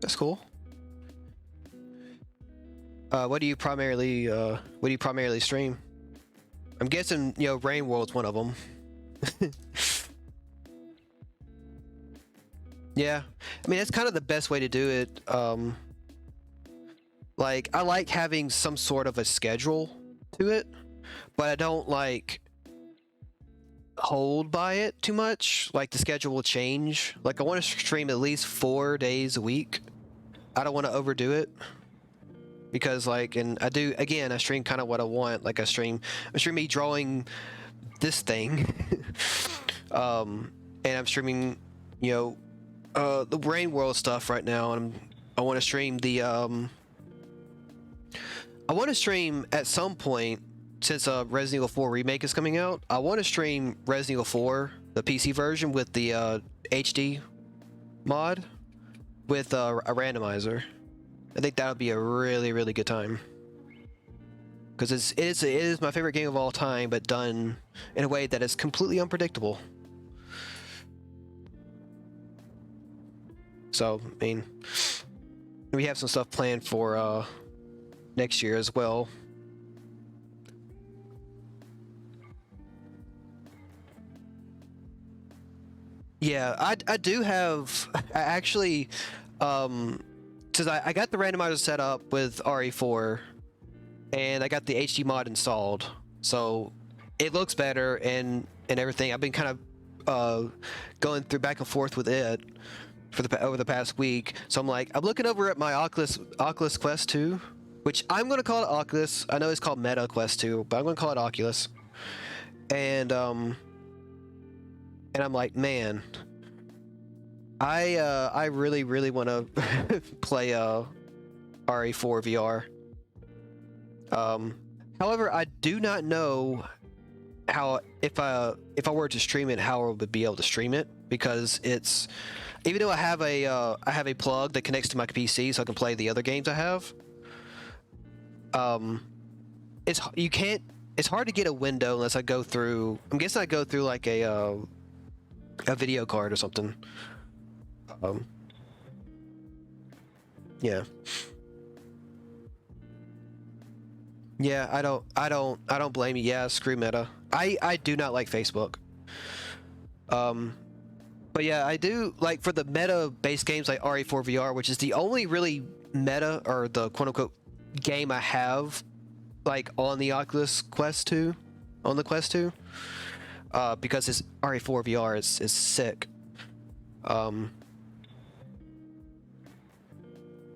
That's cool. What do you primarily stream? I'm guessing, you know, Rain World's one of them. Yeah, I mean, that's kind of the best way to do it. Like, I like having some sort of a schedule to it, but I don't like hold by it too much. Like, the schedule will change. Like, I want to stream at least 4 days a week. I don't want to overdo it. Because, like, and I stream kind of what I want. Like, I stream me drawing this thing. And I'm streaming, you know, the Rain World stuff right now, and I want to stream the I want to stream at some point, since Resident Evil 4 Remake is coming out. I want to stream Resident Evil 4, the PC version, with the HD mod with a randomizer. I think that would be a really, really good time. Because it is my favorite game of all time, but done in a way that is completely unpredictable. So, I mean, we have some stuff planned for next year as well. Yeah, I do have... I actually... Since I got the randomizer set up with RE4, and I got the HD mod installed, so it looks better and everything. I've been kind of going through back and forth with it for over the past week. So I'm looking over at my Oculus Quest 2, which I'm gonna call it Oculus. I know it's called Meta Quest 2, but I'm gonna call it Oculus. And and I'm like, man, I really want to play RE4 VR. However, I do not know how, if I were to stream it, how I would be able to stream it, because it's, even though I have a plug that connects to my PC so I can play the other games I have. It's hard to get a window unless I go through. I'm guessing I go through like a video card or something. Yeah. Yeah, I don't blame you. Yeah, screw Meta. I do not like Facebook. But yeah, I do like, for the meta-based games like RE4 VR, which is the only really meta, or the quote-unquote game I have like on the Oculus Quest 2, on the Quest 2, because this RE4 VR is sick.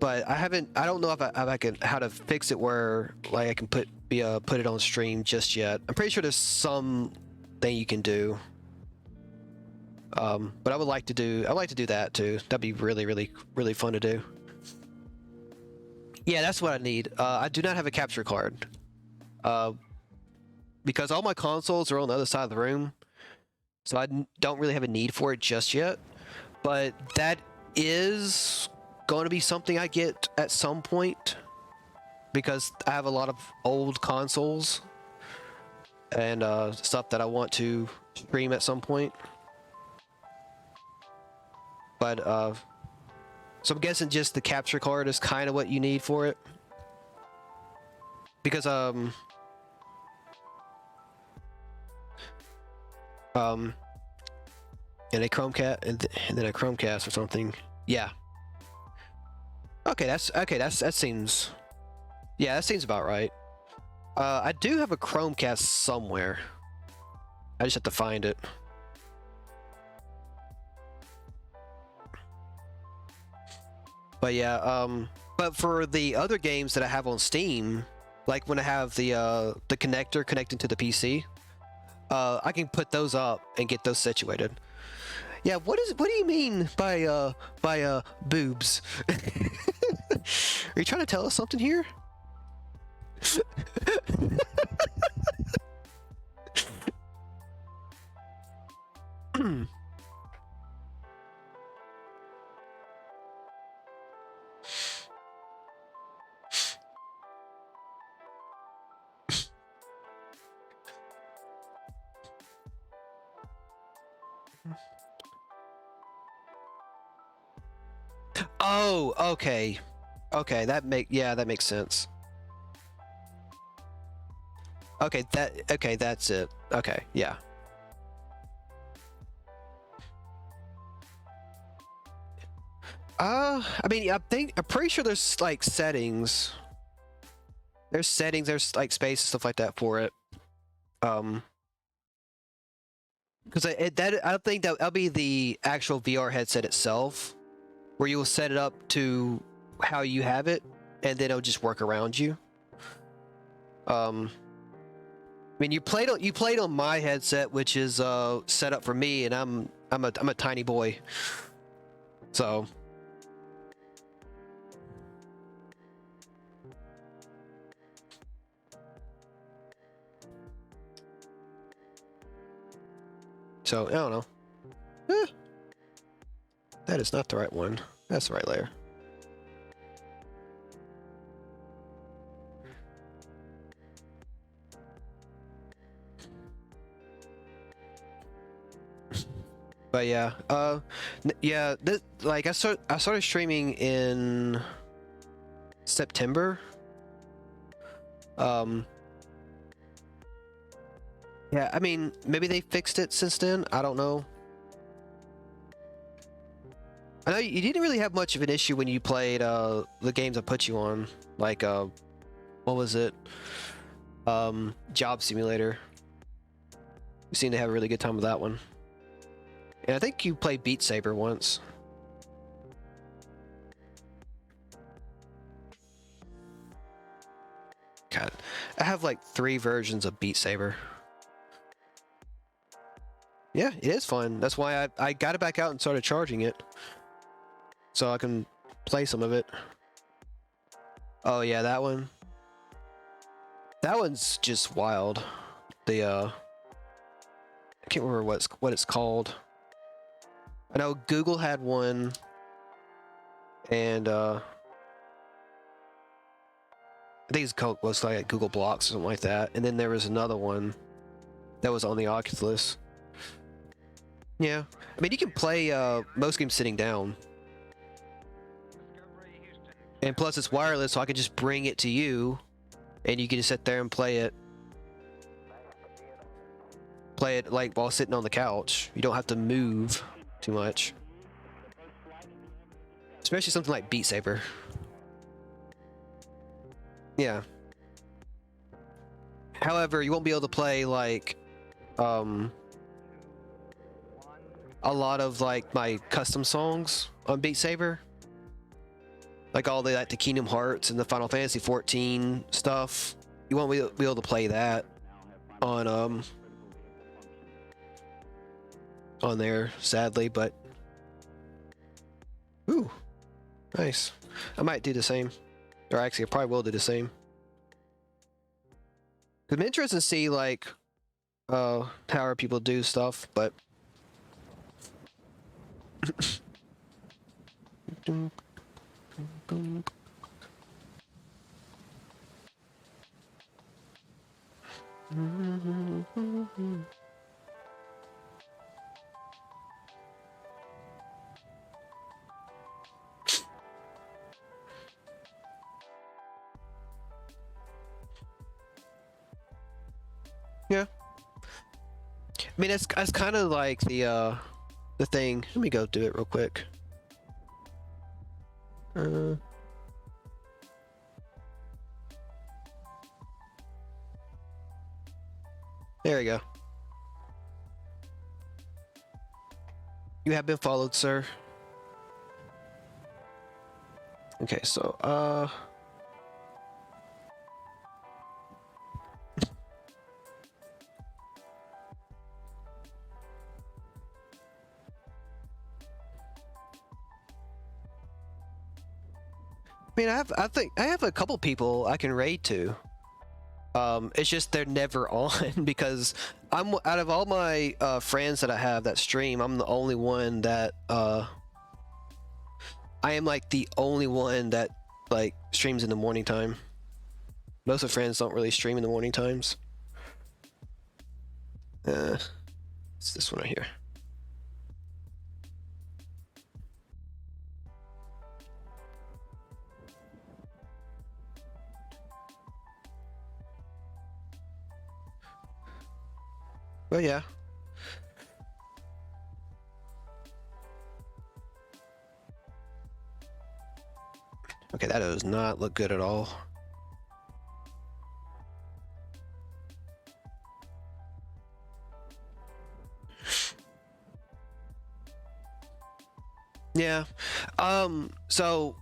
But I don't know if I can, how to fix it where like I can put it on stream just yet. I'm pretty sure there's some thing you can do. But I would like to do that too. That'd be really fun to do. Yeah, that's what I need. I do not have a capture card. Because all my consoles are on the other side of the room, so I don't really have a need for it just yet. But that is going to be something I get at some point, because I have a lot of old consoles and stuff that I want to stream at some point. But so I'm guessing just the capture card is kind of what you need for it, because and a Chromecast and then a Chromecast or something. Yeah. Okay, that seems, yeah, that seems about right. I do have a Chromecast somewhere. I just have to find it. But yeah, but for the other games that I have on Steam, like when I have the connector connecting to the PC, I can put those up and get those situated. Yeah, what do you mean by boobs? Are you trying to tell us something here? Oh, okay. Okay, that makes sense. Okay, that's it. Okay, yeah. I mean, I'm pretty sure there's like settings. There's settings, there's like space and stuff like that for it. Because I don't think that'll be the actual VR headset itself, where you will set it up to how you have it, and then it'll just work around you. I mean, you played on my headset, which is set up for me, and I'm a tiny boy, so. So, I don't know. That is not the right one. That's the right layer. But yeah, yeah, like I started streaming in September. Yeah, I mean, maybe they fixed it since then. I don't know. I know you didn't really have much of an issue when you played the games I put you on, like what was it? Job Simulator. You seem to have a really good time with that one. And I think you played Beat Saber once. God, I have like 3 versions of Beat Saber. Yeah, it is fun. That's why I got it back out and started charging it. So I can play some of it. Oh yeah, that one. That one's just wild. The I can't remember what it's called. I know Google had one, and I think it's called was like Google Blocks or something like that. And then there was another one that was on the Oculus. Yeah, I mean you can play most games sitting down, and plus it's wireless, so I can just bring it to you, and you can just sit there and play it. Play it like while sitting on the couch. You don't have to move too much. Especially something like Beat Saber. Yeah. However, you won't be able to play like a lot of like my custom songs on Beat Saber. Like all the like the Kingdom Hearts and the Final Fantasy 14 stuff. You won't be able to play that on there, sadly, but ooh, nice. I might do the same. Or actually, I probably will do the same. I'm interested to see like how people do stuff, but yeah. I mean, that's kind of like the thing. Let me go do it real quick. There we go. You have been followed, sir. Okay, so I mean, I think I have a couple people I can raid to. It's just they're never on because I'm out of all my friends that I have that stream, I'm the only one that I am like the only one that like streams in the morning time. Most of the friends don't really stream in the morning times. It's this one right here. Oh yeah. Okay, that does not look good at all. Yeah. So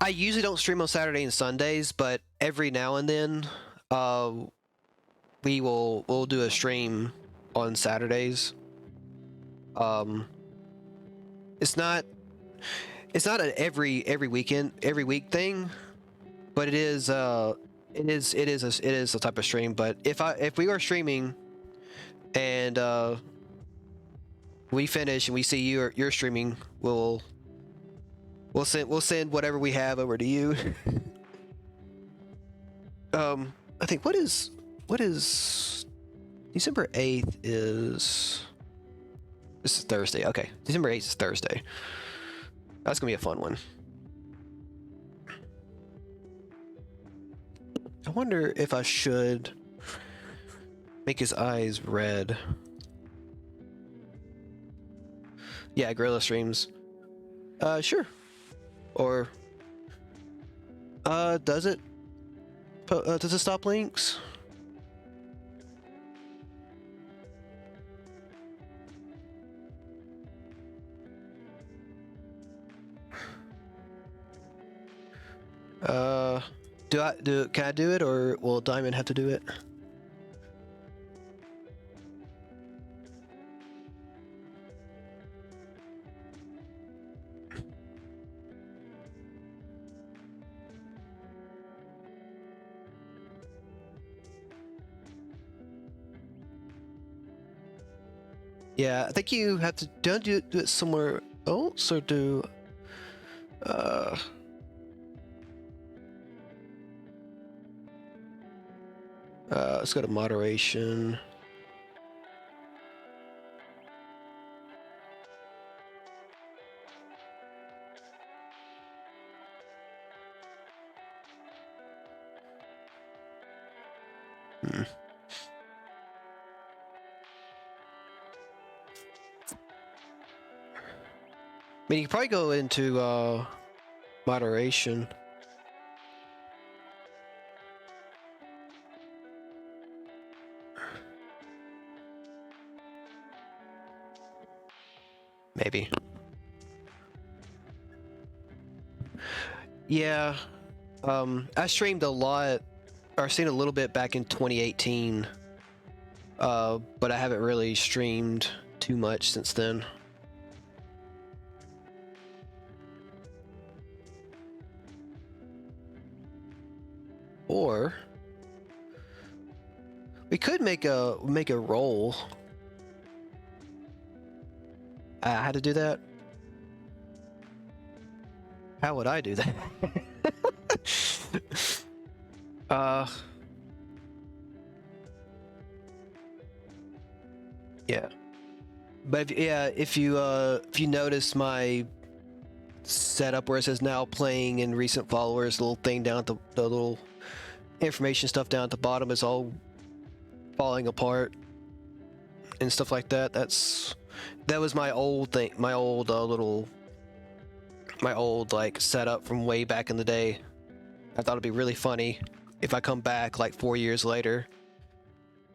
I usually don't stream on Saturday and Sundays, but every now and then we'll do a stream on Saturdays. It's not an every week thing, but it is a type of stream. But if we are streaming and we finish and we see you're streaming, we'll send whatever we have over to you. I think what is December 8th is this is Thursday. Okay, December 8th is Thursday. That's gonna be a fun one. I wonder if I should make his eyes red. Yeah, Gorilla streams. Sure. Or does it stop links? Can I do it, or will Diamond have to do it? Yeah, I think you have to don't do it somewhere else or do uh let's go to moderation. Hmm. I mean, you could probably go into moderation. Maybe. Yeah. I streamed a lot, or seen a little bit back in 2018. But I haven't really streamed too much since then. Or we could make a roll. How to do that? How would I do that? uh, yeah. But if you notice my setup where it says now playing and recent followers, the little thing down at the little information stuff down at the bottom is all falling apart and stuff like that. That was my old thing, my old like setup from way back in the day. I thought it'd be really funny if I come back like 4 years later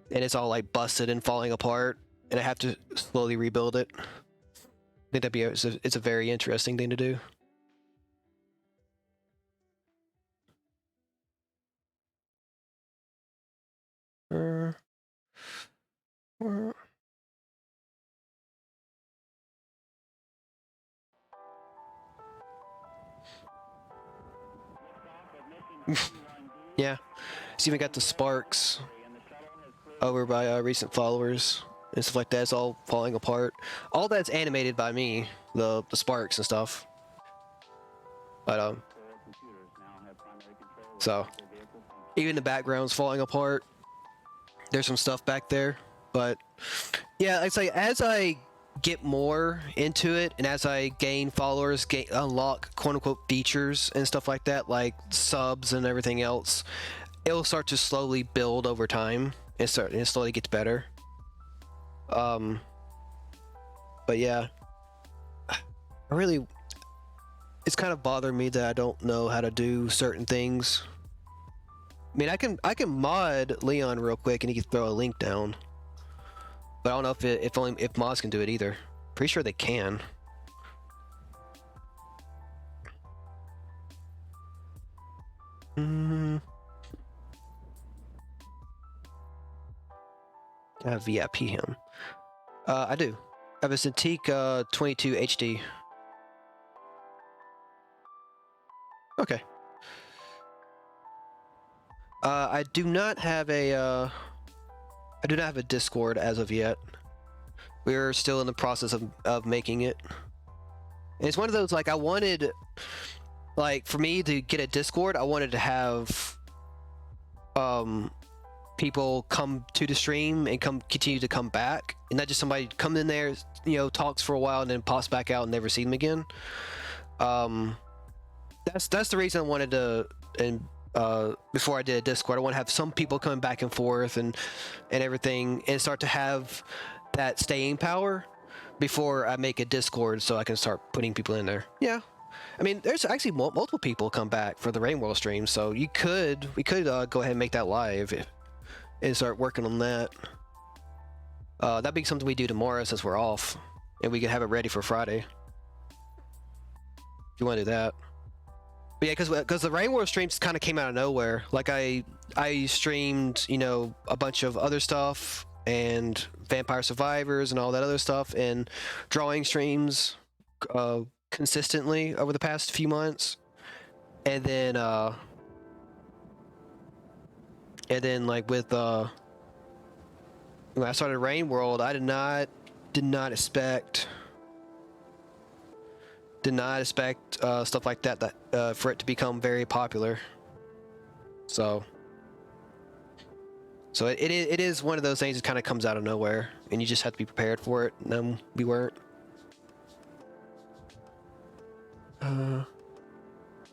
and it's all like busted and falling apart and I have to slowly rebuild it. I think it's a very interesting thing to do. Yeah, it's even got the sparks over by recent followers and stuff like that. It's all falling apart. All that's animated by me, the sparks and stuff. But so even the background's falling apart. There's some stuff back there, but yeah, it's like as I get more into it and as I gain followers, unlock quote unquote features and stuff like that, like subs and everything else, it'll start to slowly build over time and it slowly gets better. But yeah, it's kind of bothering me that I don't know how to do certain things. I mean, I can mod Leon real quick and he can throw a link down, but I don't know if mods can do it either. Pretty sure they can. VIP him. I do. I have a Cintiq 22 HD. Okay. I do not have a Discord as of yet. We're still in the process of making it. And it's one of those, like, I wanted, like, for me to get a Discord, I wanted to have people come to the stream and continue to come back, and not just somebody come in there, talks for a while and then pops back out and never see them again. That's the reason I wanted to, and before I did a Discord, I want to have some people coming back and forth and everything, and start to have that staying power before I make a Discord, so I can start putting people in there. Yeah, I mean, there's actually multiple people come back for the Rain World stream, so we could go ahead and make that live and start working on that. That'd be something we do tomorrow since we're off, and we can have it ready for Friday. If you want to do that. But yeah, because the Rain World streams kind of came out of nowhere. Like I streamed, a bunch of other stuff and Vampire Survivors and all that other stuff, and drawing streams consistently over the past few months, and then like with when I started Rain World, I did not did not expect stuff like that for it to become very popular. So it is one of those things that kind of comes out of nowhere, and you just have to be prepared for it. And we weren't.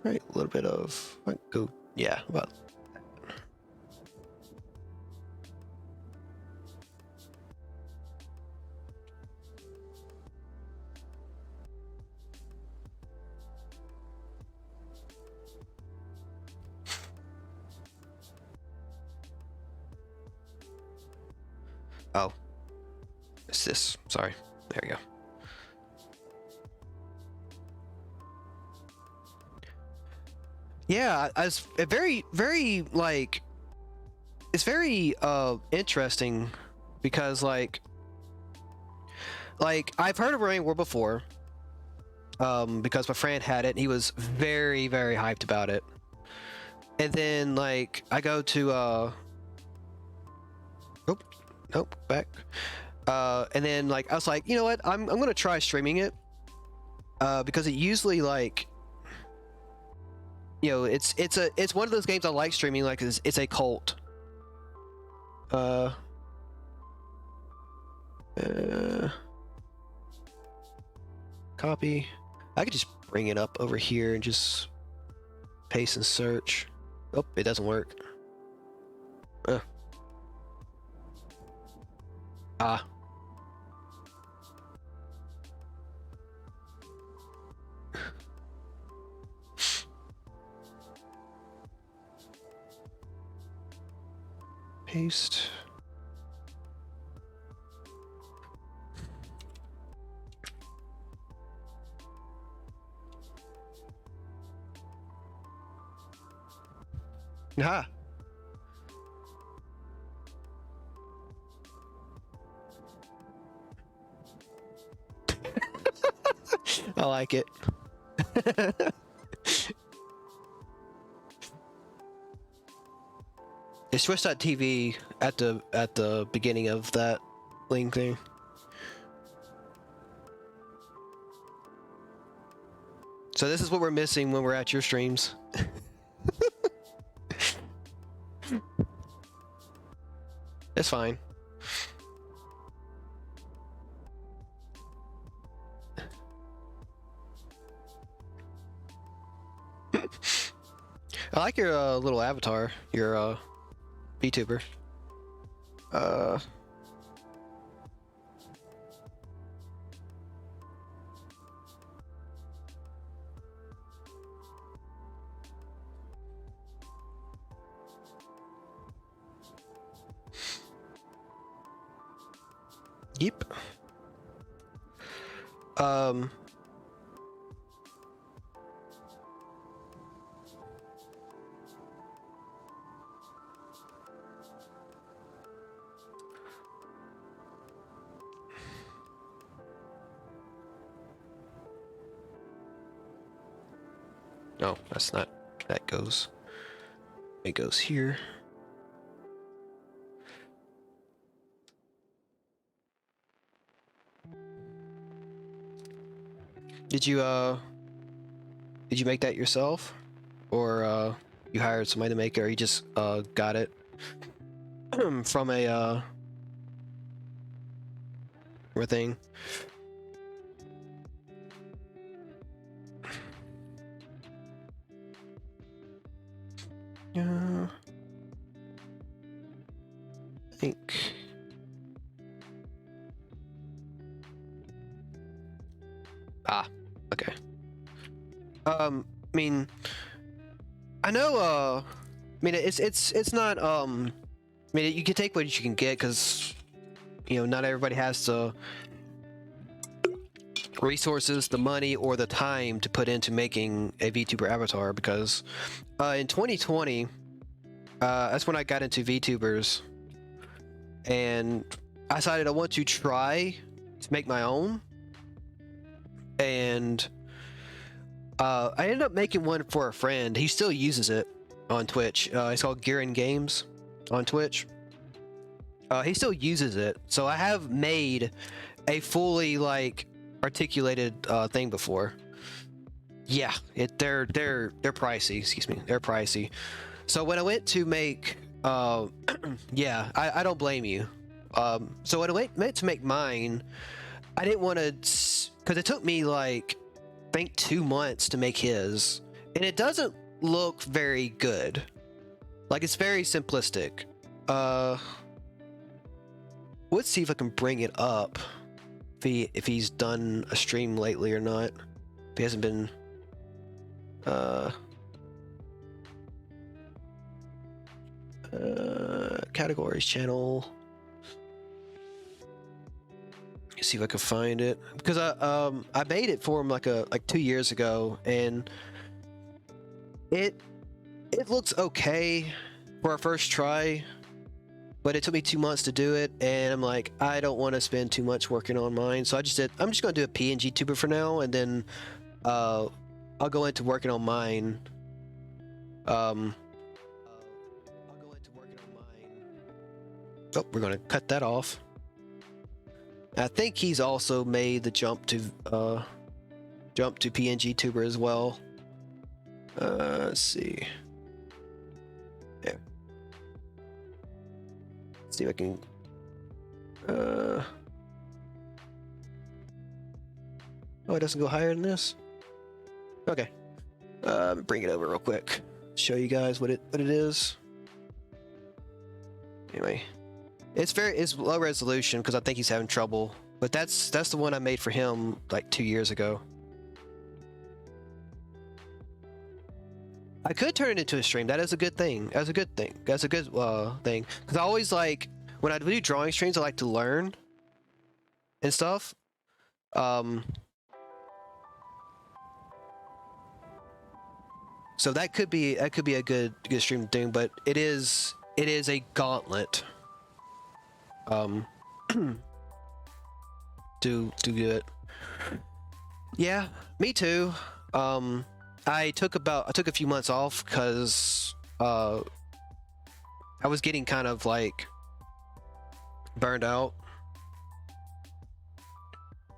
Right, a little bit of go, yeah, about. Oh, it's this. Sorry. There we go. Yeah, as a very, very like, it's very interesting because like I've heard of Rain War before, because my friend had it. And he was very, very hyped about it, and then like I go to nope, back. And then like I was like, you know what? I'm gonna try streaming it. Because it usually like, you know, it's one of those games I like streaming. Like it's a cult. Copy. I could just bring it up over here and just paste and search. Oh, it doesn't work. Ah. Paste. Ha. I like it. It's Twitch.tv at the beginning of that link thing. So this is what we're missing when we're at your streams. It's fine. I like your little avatar, your VTuber. Yep. No, that's not. That goes. It goes here. Did you make that yourself, or you hired somebody to make it, or you just got it from a thing? Yeah, I think. Ah, okay. I mean, I know. I mean, it's not. I mean, you can take what you can get, because you know not everybody has the resources, the money, or the time to put into making a VTuber avatar. Because in 2020, that's when I got into VTubers, and I decided I want to try to make my own. And I ended up making one for a friend. He still uses it on Twitch. It's called Gearin Games on Twitch. He still uses it. So I have made a fully like articulated thing before. Yeah, they're pricey. Excuse me, they're pricey. So when I went to make, yeah, I don't blame you. So when I went to make mine, I didn't want to, because it took me like, I think 2 months to make his, and it doesn't look very good. Like it's very simplistic. Let's see if I can bring it up. If he's done a stream lately or not. If he hasn't been, categories channel. See if I can find it, because I made it for him like 2 years ago, and it looks okay for our first try, but it took me 2 months to do it, and I'm like, I don't want to spend too much working on mine, so I'm just gonna do a PNG tuber for now, and then I'll go into working on mine. Oh, we're gonna cut that off. I think he's also made the jump to PNG tuber as well. Let's see. Yeah. Let's see if I can. Oh, it doesn't go higher than this. Okay. Bring it over real quick. Show you guys what it is. Anyway. It's low resolution because I think he's having trouble, but that's the one I made for him like 2 years ago. I could turn it into a stream. That is a good thing. That's a good thing. That's a good thing. Because I always like, when I do drawing streams, I like to learn and stuff. So that could be a good stream thing, but it is a gauntlet. Do good. Yeah, me too. I took a few months off because I was getting kind of like burned out,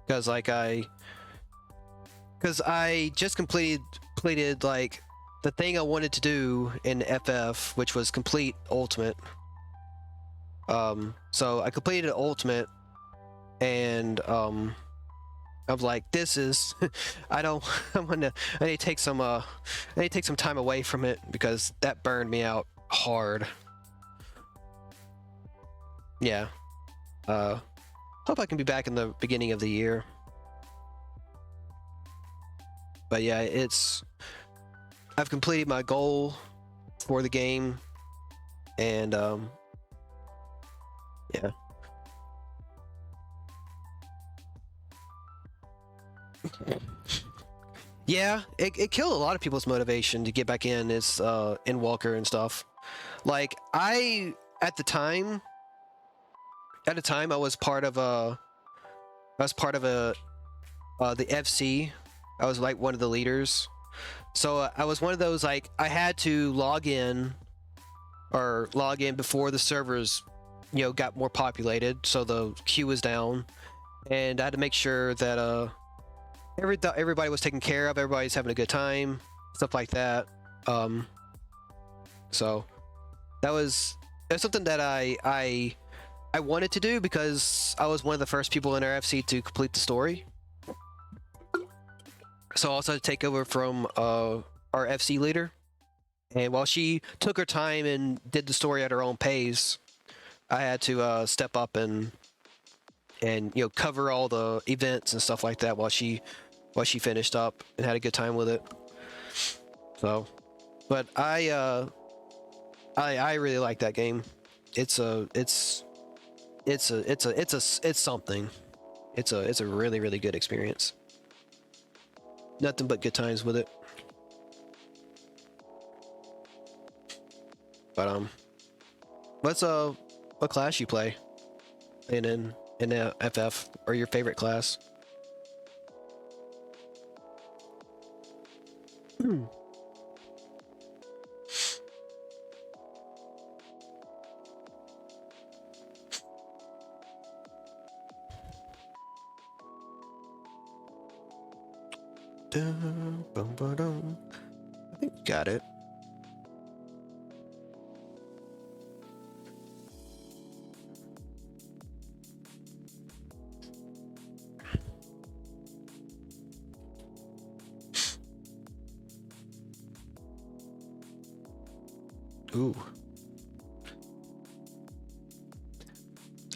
because I just completed like the thing I wanted to do in FF, which was complete Ultimate. So I completed Ultimate, and I was like, this is I need to take some time away from it, because that burned me out hard. Yeah. Hope I can be back in the beginning of the year. But yeah, I've completed my goal for the game, and yeah. Yeah, it killed a lot of people's motivation to get back in Walker and stuff. Like at the time I was part of the FC. I was like one of the leaders. So I was one of those, like, I had to log in before the servers, got more populated, so the queue was down, and I had to make sure that everybody was taken care of, everybody's having a good time, stuff like that. So that's something that I wanted to do, because I was one of the first people in our FC to complete the story. So I also had to take over from our FC leader, and while she took her time and did the story at her own pace, I had to step up and cover all the events and stuff like that while she finished up and had a good time with it. So, but I really like that game. It's something. It's a really, really good experience. Nothing but good times with it. But what class you play in FF, or your favorite class? I think you got it. Ooh.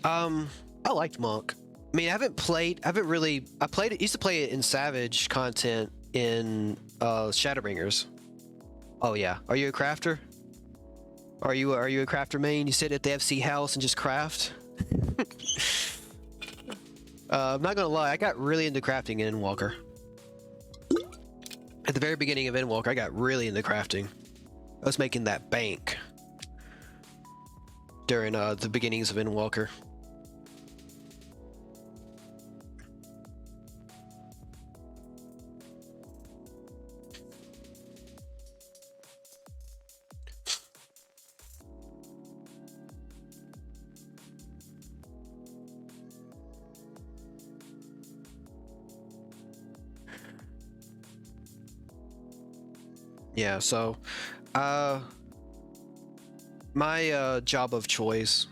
I liked Monk. I mean, I haven't really, I played it, used to play it in Savage content in Shadowbringers. Oh yeah. Are you a crafter? Are you a crafter main? You sit at the FC house and just craft? I'm not gonna lie, I got really into crafting in Endwalker. At the very beginning of Endwalker, I got really into crafting. I was making that bank during the beginnings of Endwalker. Yeah, so my job of choice.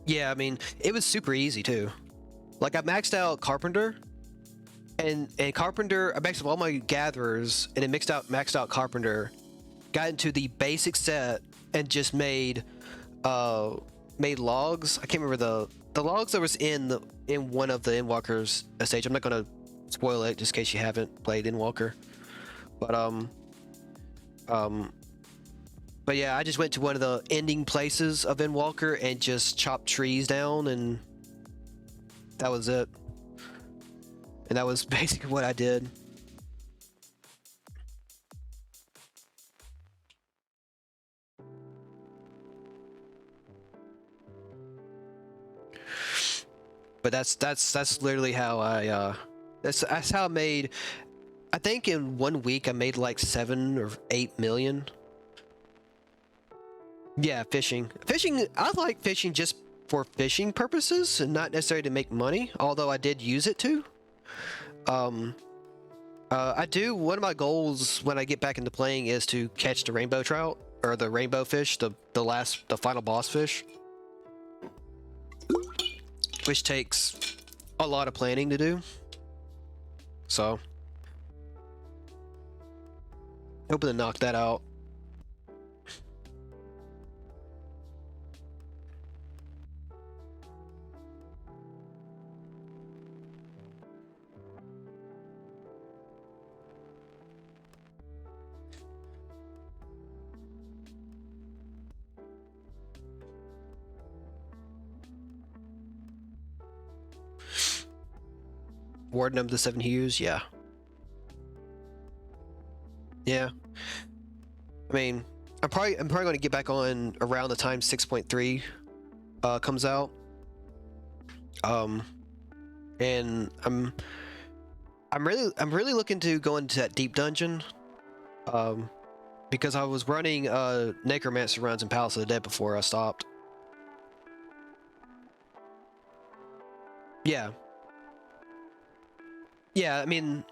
Yeah, I mean, it was super easy too. Like I maxed out Carpenter and Carpenter, I maxed out all my gatherers and then maxed out Carpenter, got into the basic set and just made logs. I can't remember the logs that was in one of the Endwalker's stage. I'm not gonna spoil it just in case you haven't played Endwalker. But yeah, I just went to one of the ending places of Endwalker and just chopped trees down, and that was it. And that was basically what I did. But that's literally how I that's how I made. I think in 1 week I made like 7 or 8 million. Yeah, fishing. Fishing, I like fishing just for fishing purposes and not necessarily to make money, although I did use it to. I do, one of my goals when I get back into playing is to catch the rainbow trout, or the rainbow fish, the final boss fish. Which takes a lot of planning to do. So, hoping to knock that out. Warden of the Seven Hues, yeah. Yeah. I mean, I'm probably going to get back on around the time 6.3 comes out. And I'm really looking to go into that deep dungeon. Because I was running Necromancer runs in Palace of the Dead before I stopped. Yeah. Yeah, I mean,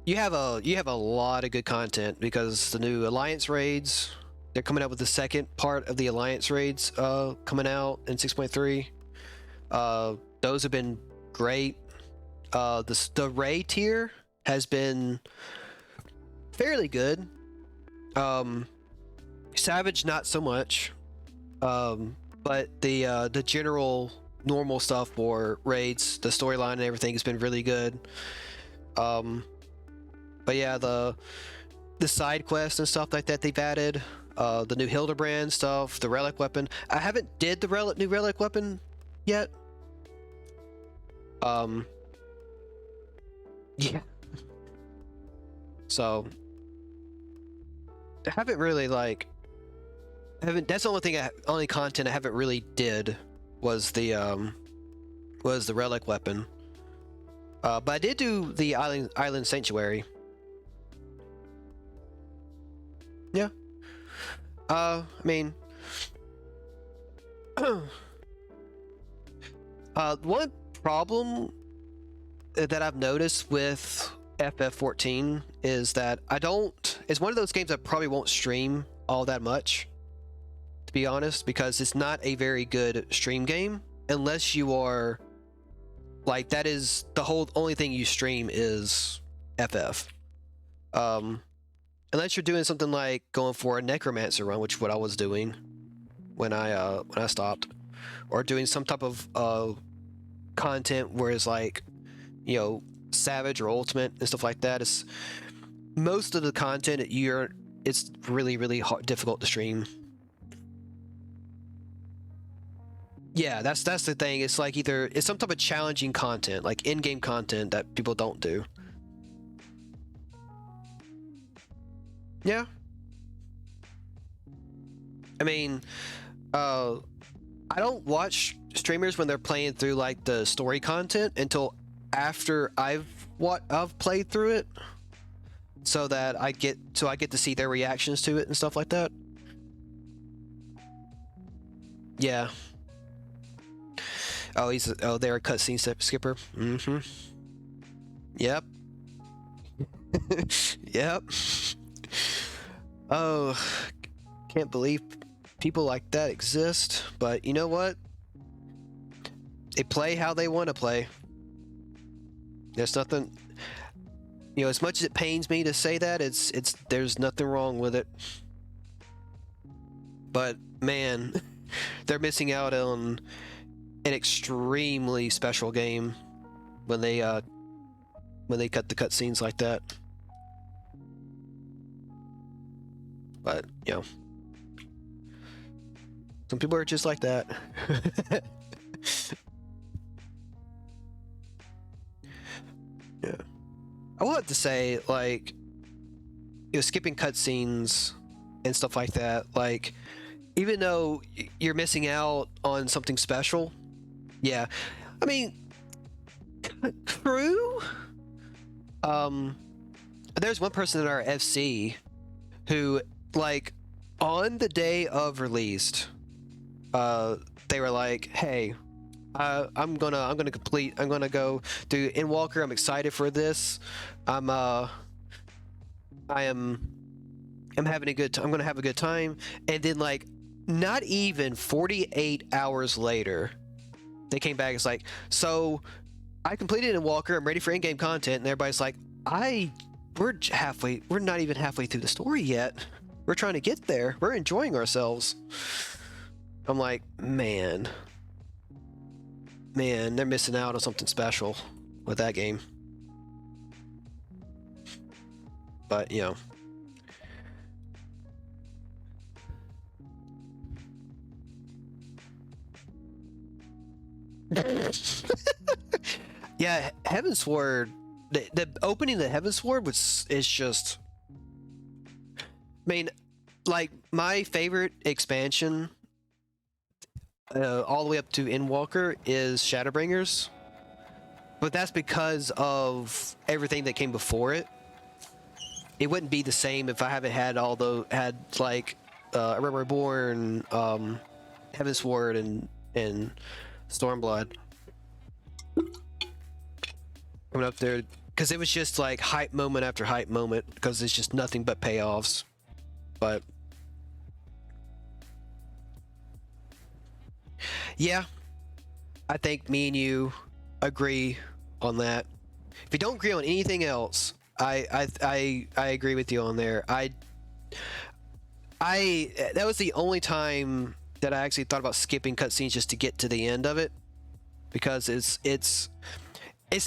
you have a lot of good content because the new Alliance raids, they're coming out with the second part of the Alliance raids coming out in 6.3. Those have been great. The raid tier has been fairly good. Savage not so much. But the general normal stuff for raids, the storyline and everything has been really good. But yeah, the side quests and stuff like that they've added, the new Hildebrand stuff, the relic weapon. I haven't did the new relic weapon yet. Yeah. So I haven't really that's the only thing only content I haven't really did was the relic weapon. But I did do the island sanctuary. Yeah. I mean, one problem that I've noticed with FF14 is that it's one of those games I probably won't stream all that much, to be honest, because it's not a very good stream game unless you are like, that is the whole only thing you stream is FF. Unless you're doing something like going for a necromancer run, which is what I was doing when I stopped, or doing some type of content where it's like, you know, savage or ultimate and stuff like that. It's most of the content it's really hard, difficult to stream. Yeah, that's the thing. It's like either it's some type of challenging content, like in-game content that people don't do. Yeah. I mean, I don't watch streamers when they're playing through like the story content until after I've played through it, so that I get to see their reactions to it and stuff like that. Yeah. Oh, they're a cutscene skipper. Mm-hmm. Yep. Yep. Oh, can't believe people like that exist, but you know what? They play how they want to play. There's nothing, you know, as much as it pains me to say that, there's nothing wrong with it. But man, they're missing out on an extremely special game when they cut the cutscenes like that. But you know, some people are just like that. Yeah, I will have to say, like, you know, skipping cutscenes and stuff like that, like, even though you're missing out on something special, yeah, I mean, true. There's one person in our FC who, like, on the day of release, they were like, "Hey, I'm gonna go do Endwalker. I'm excited for this. I'm having a good time. I'm gonna have a good time." And then, like, not even 48 hours later, they came back. It's like, "So I completed Endwalker. I'm ready for in-game content." And everybody's like, we're not even halfway through the story yet. We're trying to get there. We're enjoying ourselves." I'm like, man, they're missing out on something special with that game. But, you know. Yeah, Heavensward, the opening of Heavensward is just, I mean, like, my favorite expansion all the way up to Endwalker is Shadowbringers, but that's because of everything that came before it. It wouldn't be the same if I haven't had like Realm Reborn, Heavensward, and Stormblood coming up there, because it was just like hype moment after hype moment, because it's just nothing but payoffs. But yeah, I think me and you agree on that. If you don't agree on anything else, I agree with you on there. That was the only time that I actually thought about skipping cutscenes just to get to the end of it, because it's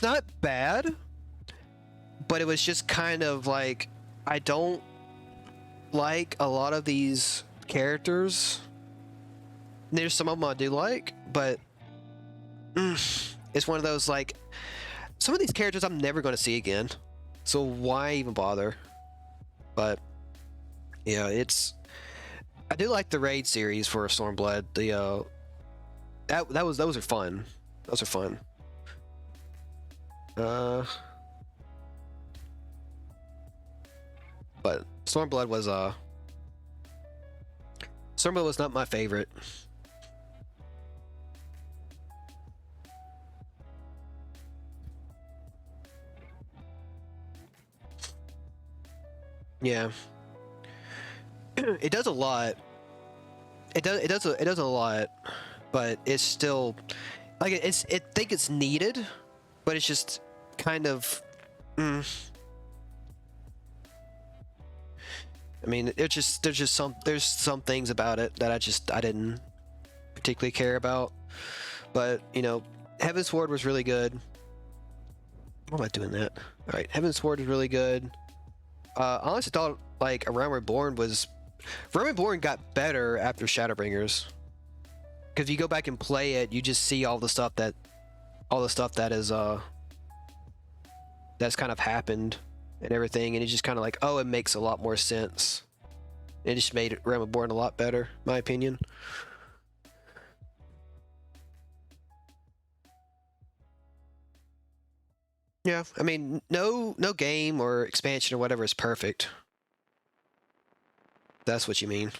not bad, but it was just kind of like, I don't like a lot of these characters. There's some of them I do like, but it's one of those, like, some of these characters I'm never going to see again, so why even bother? But yeah, I do like the raid series for Stormblood. Those are fun. Those are fun. But Stormblood was not my favorite. Yeah. It does a lot. It does a lot, but it's still like I think it's needed, but it's just kind of. I mean, there's some things about it that I didn't particularly care about, but you know, Heaven's Sword was really good. Why am I doing that? All right, Heaven's Sword is really good. I honestly thought like A Realm Reborn got better after Shadowbringers, because if you go back and play it, you just see all the stuff that is that's kind of happened and everything, and it's just kind of like, oh, it makes a lot more sense. It just made Realm Reborn a lot better, in my opinion. Yeah, I mean, no game or expansion or whatever is perfect. That's what you mean.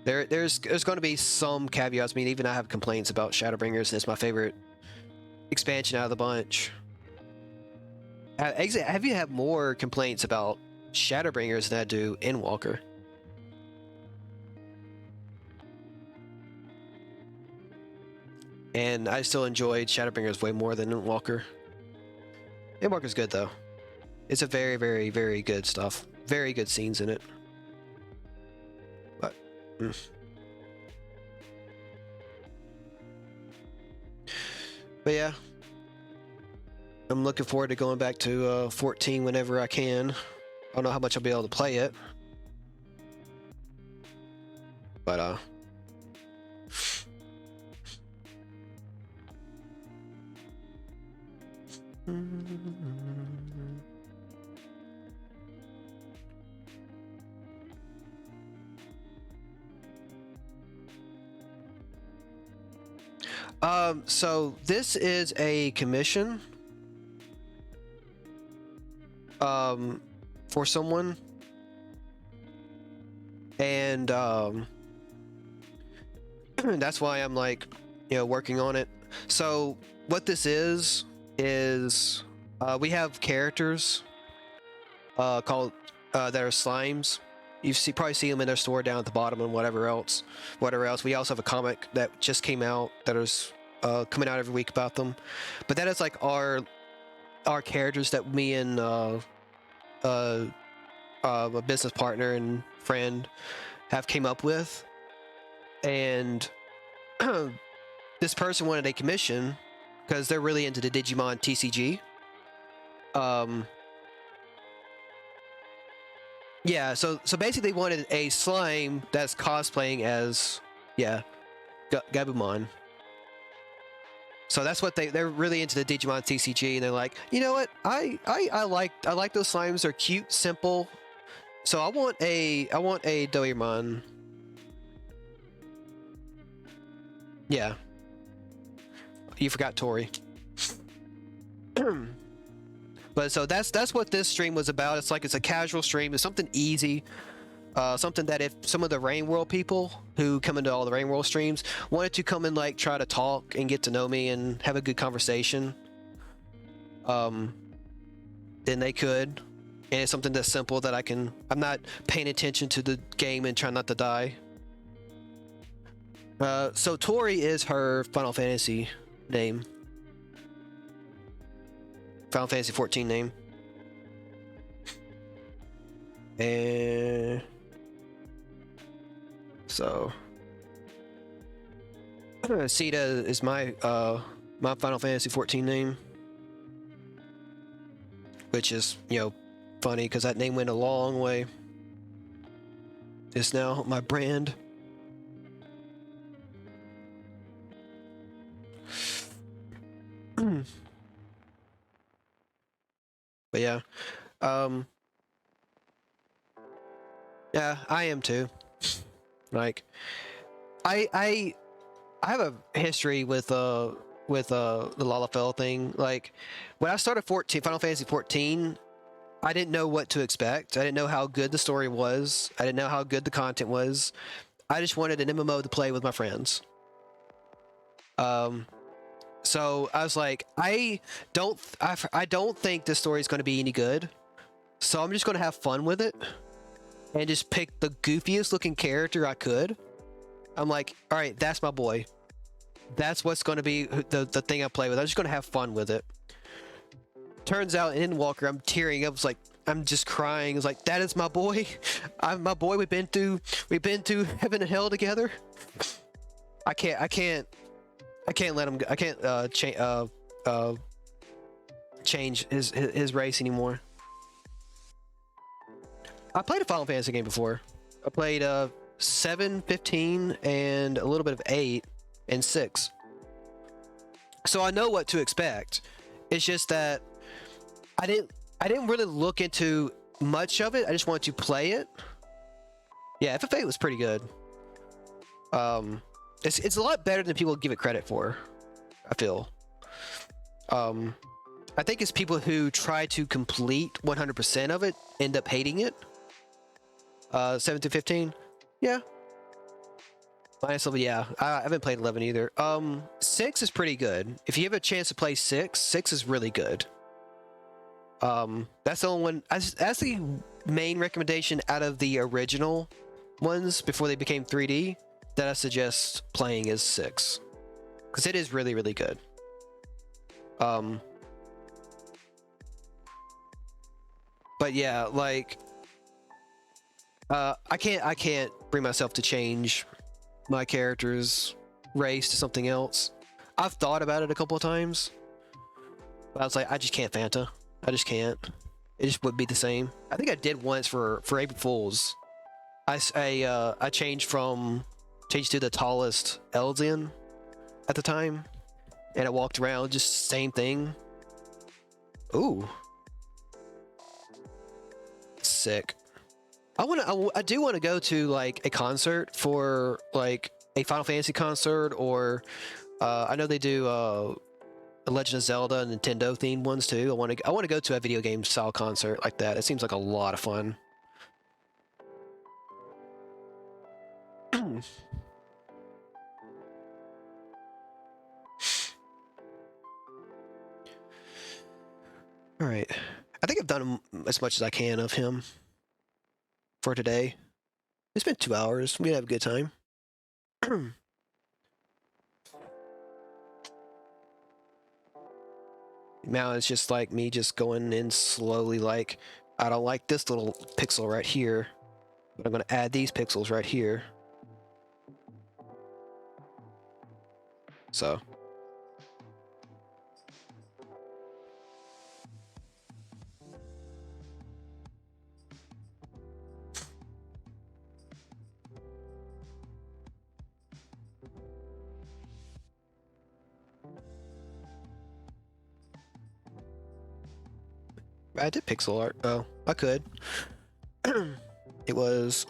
There's going to be some caveats. I mean, even I have complaints about Shadowbringers, and it's my favorite expansion out of the bunch. Have you had more complaints about Shadowbringers than I do Endwalker? And I still enjoyed Shadowbringers way more than Endwalker. Endwalker's good though. It's a very, very, very good stuff. Very good scenes in it. But but yeah, I'm looking forward to going back to 14 whenever I can. I don't know how much I'll be able to play it, but so this is a commission for someone, and that's why I'm like, you know, working on it. So what this is we have characters called that are slimes. Probably see them in their store down at the bottom and whatever else. We also have a comic that just came out that is coming out every week about them. But that is like our characters that me and a business partner and friend have came up with. And this person wanted a commission because they're really into the Digimon TCG. Yeah, so basically they wanted a slime that's cosplaying as, yeah, Gabumon. So that's what they're really into the Digimon TCG, and they're like, you know what? I like those slimes. They're cute, simple. So I want a Doraemon. Yeah. You forgot Tori. But so that's what this stream was about. It's like, it's a casual stream. It's something easy. Something that if some of the Rain World people who come into all the Rain World streams wanted to come and like try to talk and get to know me and have a good conversation, then they could. And it's something that's simple that I'm not paying attention to the game and trying not to die. So Tori is her Final Fantasy name. Final Fantasy 14 name. And so Sita is my Final Fantasy 14 name, which is, you know, funny because that name went a long way. It's now my brand. But yeah, yeah, I am too. Like, I have a history with the Lalafell thing. Like, when I started Final Fantasy 14, I didn't know what to expect. I didn't know how good the story was. I didn't know how good the content was. I just wanted an MMO to play with my friends. So I was like, I don't think this story is going to be any good. So I'm just gonna have fun with it and just pick the goofiest looking character I could. I'm like, all right, that's my boy. That's what's gonna be the thing I play with. I'm just gonna have fun with it. Turns out in Walker, I'm tearing up. It's like I'm just crying. It's like that is my boy. I'm my boy. We've been through heaven and hell together. I can't let him go. I can't change his race anymore. I played a Final Fantasy game before. I played 7, 15, and a little bit of 8 and 6. So I know what to expect. It's just that I didn't really look into much of it. I just wanted to play it. Yeah, FF8 was pretty good. It's a lot better than people give it credit for, I feel. I think it's people who try to complete 100% of it end up hating it. 7 to 15, yeah. Minus level, yeah. I haven't played 11 either. 6 is pretty good. If you have a chance to play 6 is really good. That's the only one. That's the main recommendation out of the original ones before they became 3D that I suggest playing is 6, because it is really, really good. But yeah, like, I can't bring myself to change my character's race to something else. I've thought about it a couple of times, but I was like, I just can't Fanta. I just can't. It just would be the same. I think I did once for April Fools. I changed to the tallest Eldian at the time, and I walked around just same thing. Ooh, sick. I do want to go to like a concert for like a Final Fantasy concert, or I know they do a Legend of Zelda and Nintendo themed ones too. I want to go to a video game style concert like that. It seems like a lot of fun. All right, I think I've done as much as I can of him for today. It's been 2 hours. We have a good time. Now it's just like me just going in slowly, like, I don't like this little pixel right here, but I'm going to add these pixels right here. So. I did pixel art. Oh, I could. It was...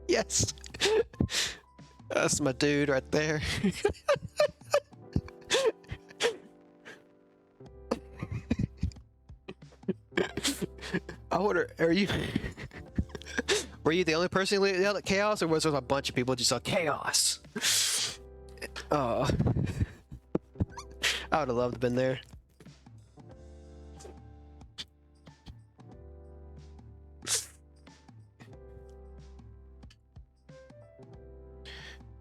Yes. That's my dude right there. I wonder, are you... Were you the only person who yelled at chaos, or was there a bunch of people just like chaos? Oh, I would have loved to have been there.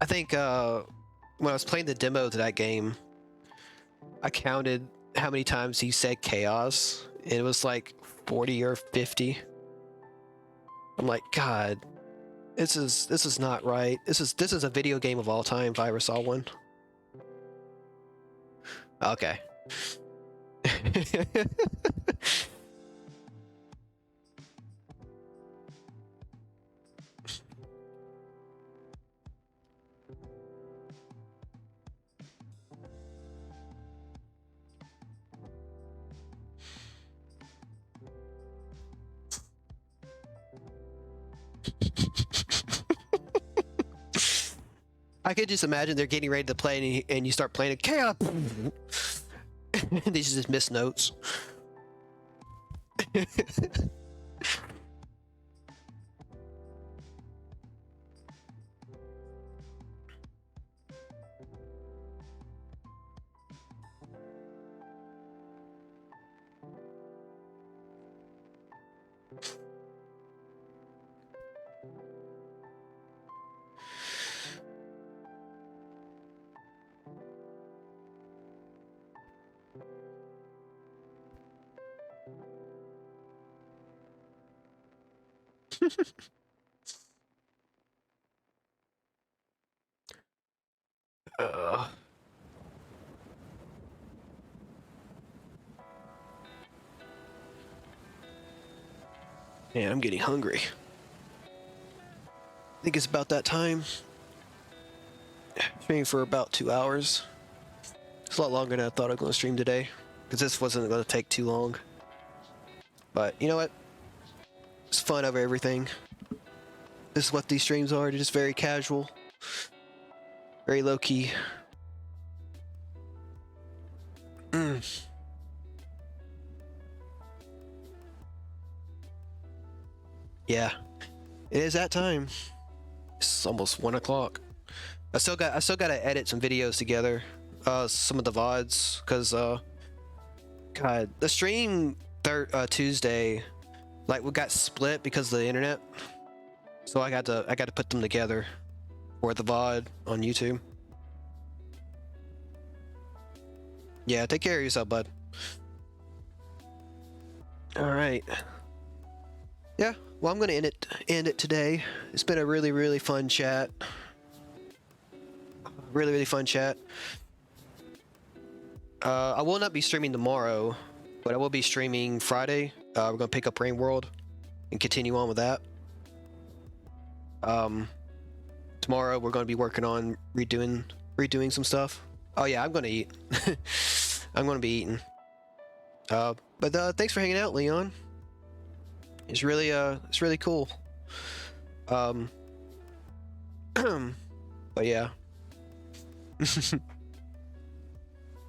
I think when I was playing the demo to that game, I counted how many times he said chaos, and it was like 40 or 50. I'm like, God, this is not right. This is a video game of all time if I ever saw one. Okay. I could just imagine they're getting ready to play, and you start playing it, chaos. These are just missed notes. Uh, Man, I'm getting hungry. I think it's about that time. Streaming for about 2 hours. It's a lot longer than I thought I was going to stream today, because this wasn't going to take too long. But you know what? It's fun over everything. This is what these streams are. They're just very casual, very low key. Yeah, it is that time. It's almost 1 o'clock. I still gotta edit some videos together. Some of the VODs, cause God, the stream Tuesday, like we got split because of the internet. So I got to put them together for the VOD on YouTube. Yeah, take care of yourself, bud. All right. Yeah, well, I'm gonna end it today. It's been a really fun chat. Really fun chat. I will not be streaming tomorrow, but I will be streaming Friday. We're gonna pick up Rain World and continue on with that. Tomorrow we're gonna be working on redoing some stuff. Oh yeah, I'm gonna eat. I'm gonna be eating. But thanks for hanging out, Leon. It's really cool. But yeah.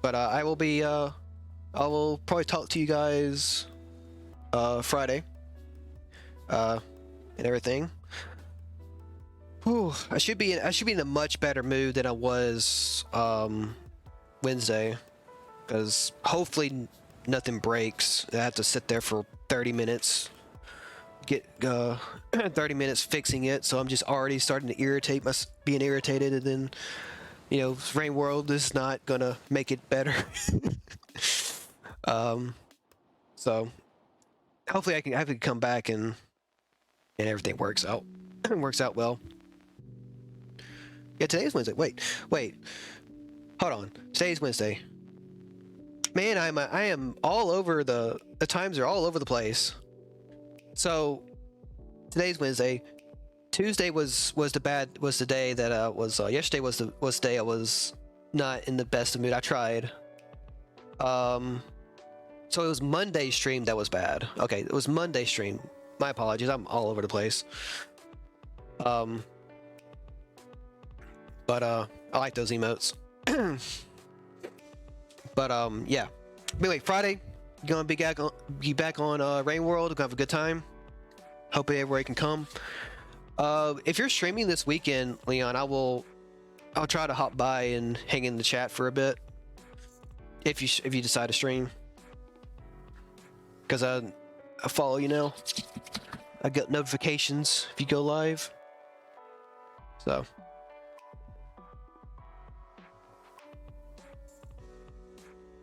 But I will probably talk to you guys Friday. And everything. Whew, I should be in a much better mood than I was Wednesday, because hopefully nothing breaks. I have to sit there for 30 minutes, get 30 minutes fixing it, so I'm just already starting to being irritated, and then Rain World is not gonna make it better. So hopefully I can come back and everything works out. Works out well. Yeah, today's Wednesday. Wait. Hold on. Today's Wednesday. Man, I am all over the times are all over the place. So today's Wednesday. Tuesday was the day that yesterday was the day I was not in the best of mood. I tried. So it was Monday stream that was bad. Okay, it was Monday stream. My apologies. I'm all over the place. But I like those emotes. But yeah. Anyway, Friday, gonna be back on Rain World. Gonna have a good time. Hope everybody can come. If you're streaming this weekend, Leon, I'll try to hop by and hang in the chat for a bit. If you decide to stream, because I follow you now. I get notifications if you go live. So.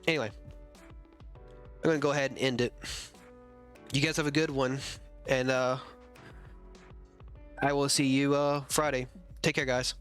Anyway, I'm gonna go ahead and end it. You guys have a good one, and I will see you Friday. Take care, guys.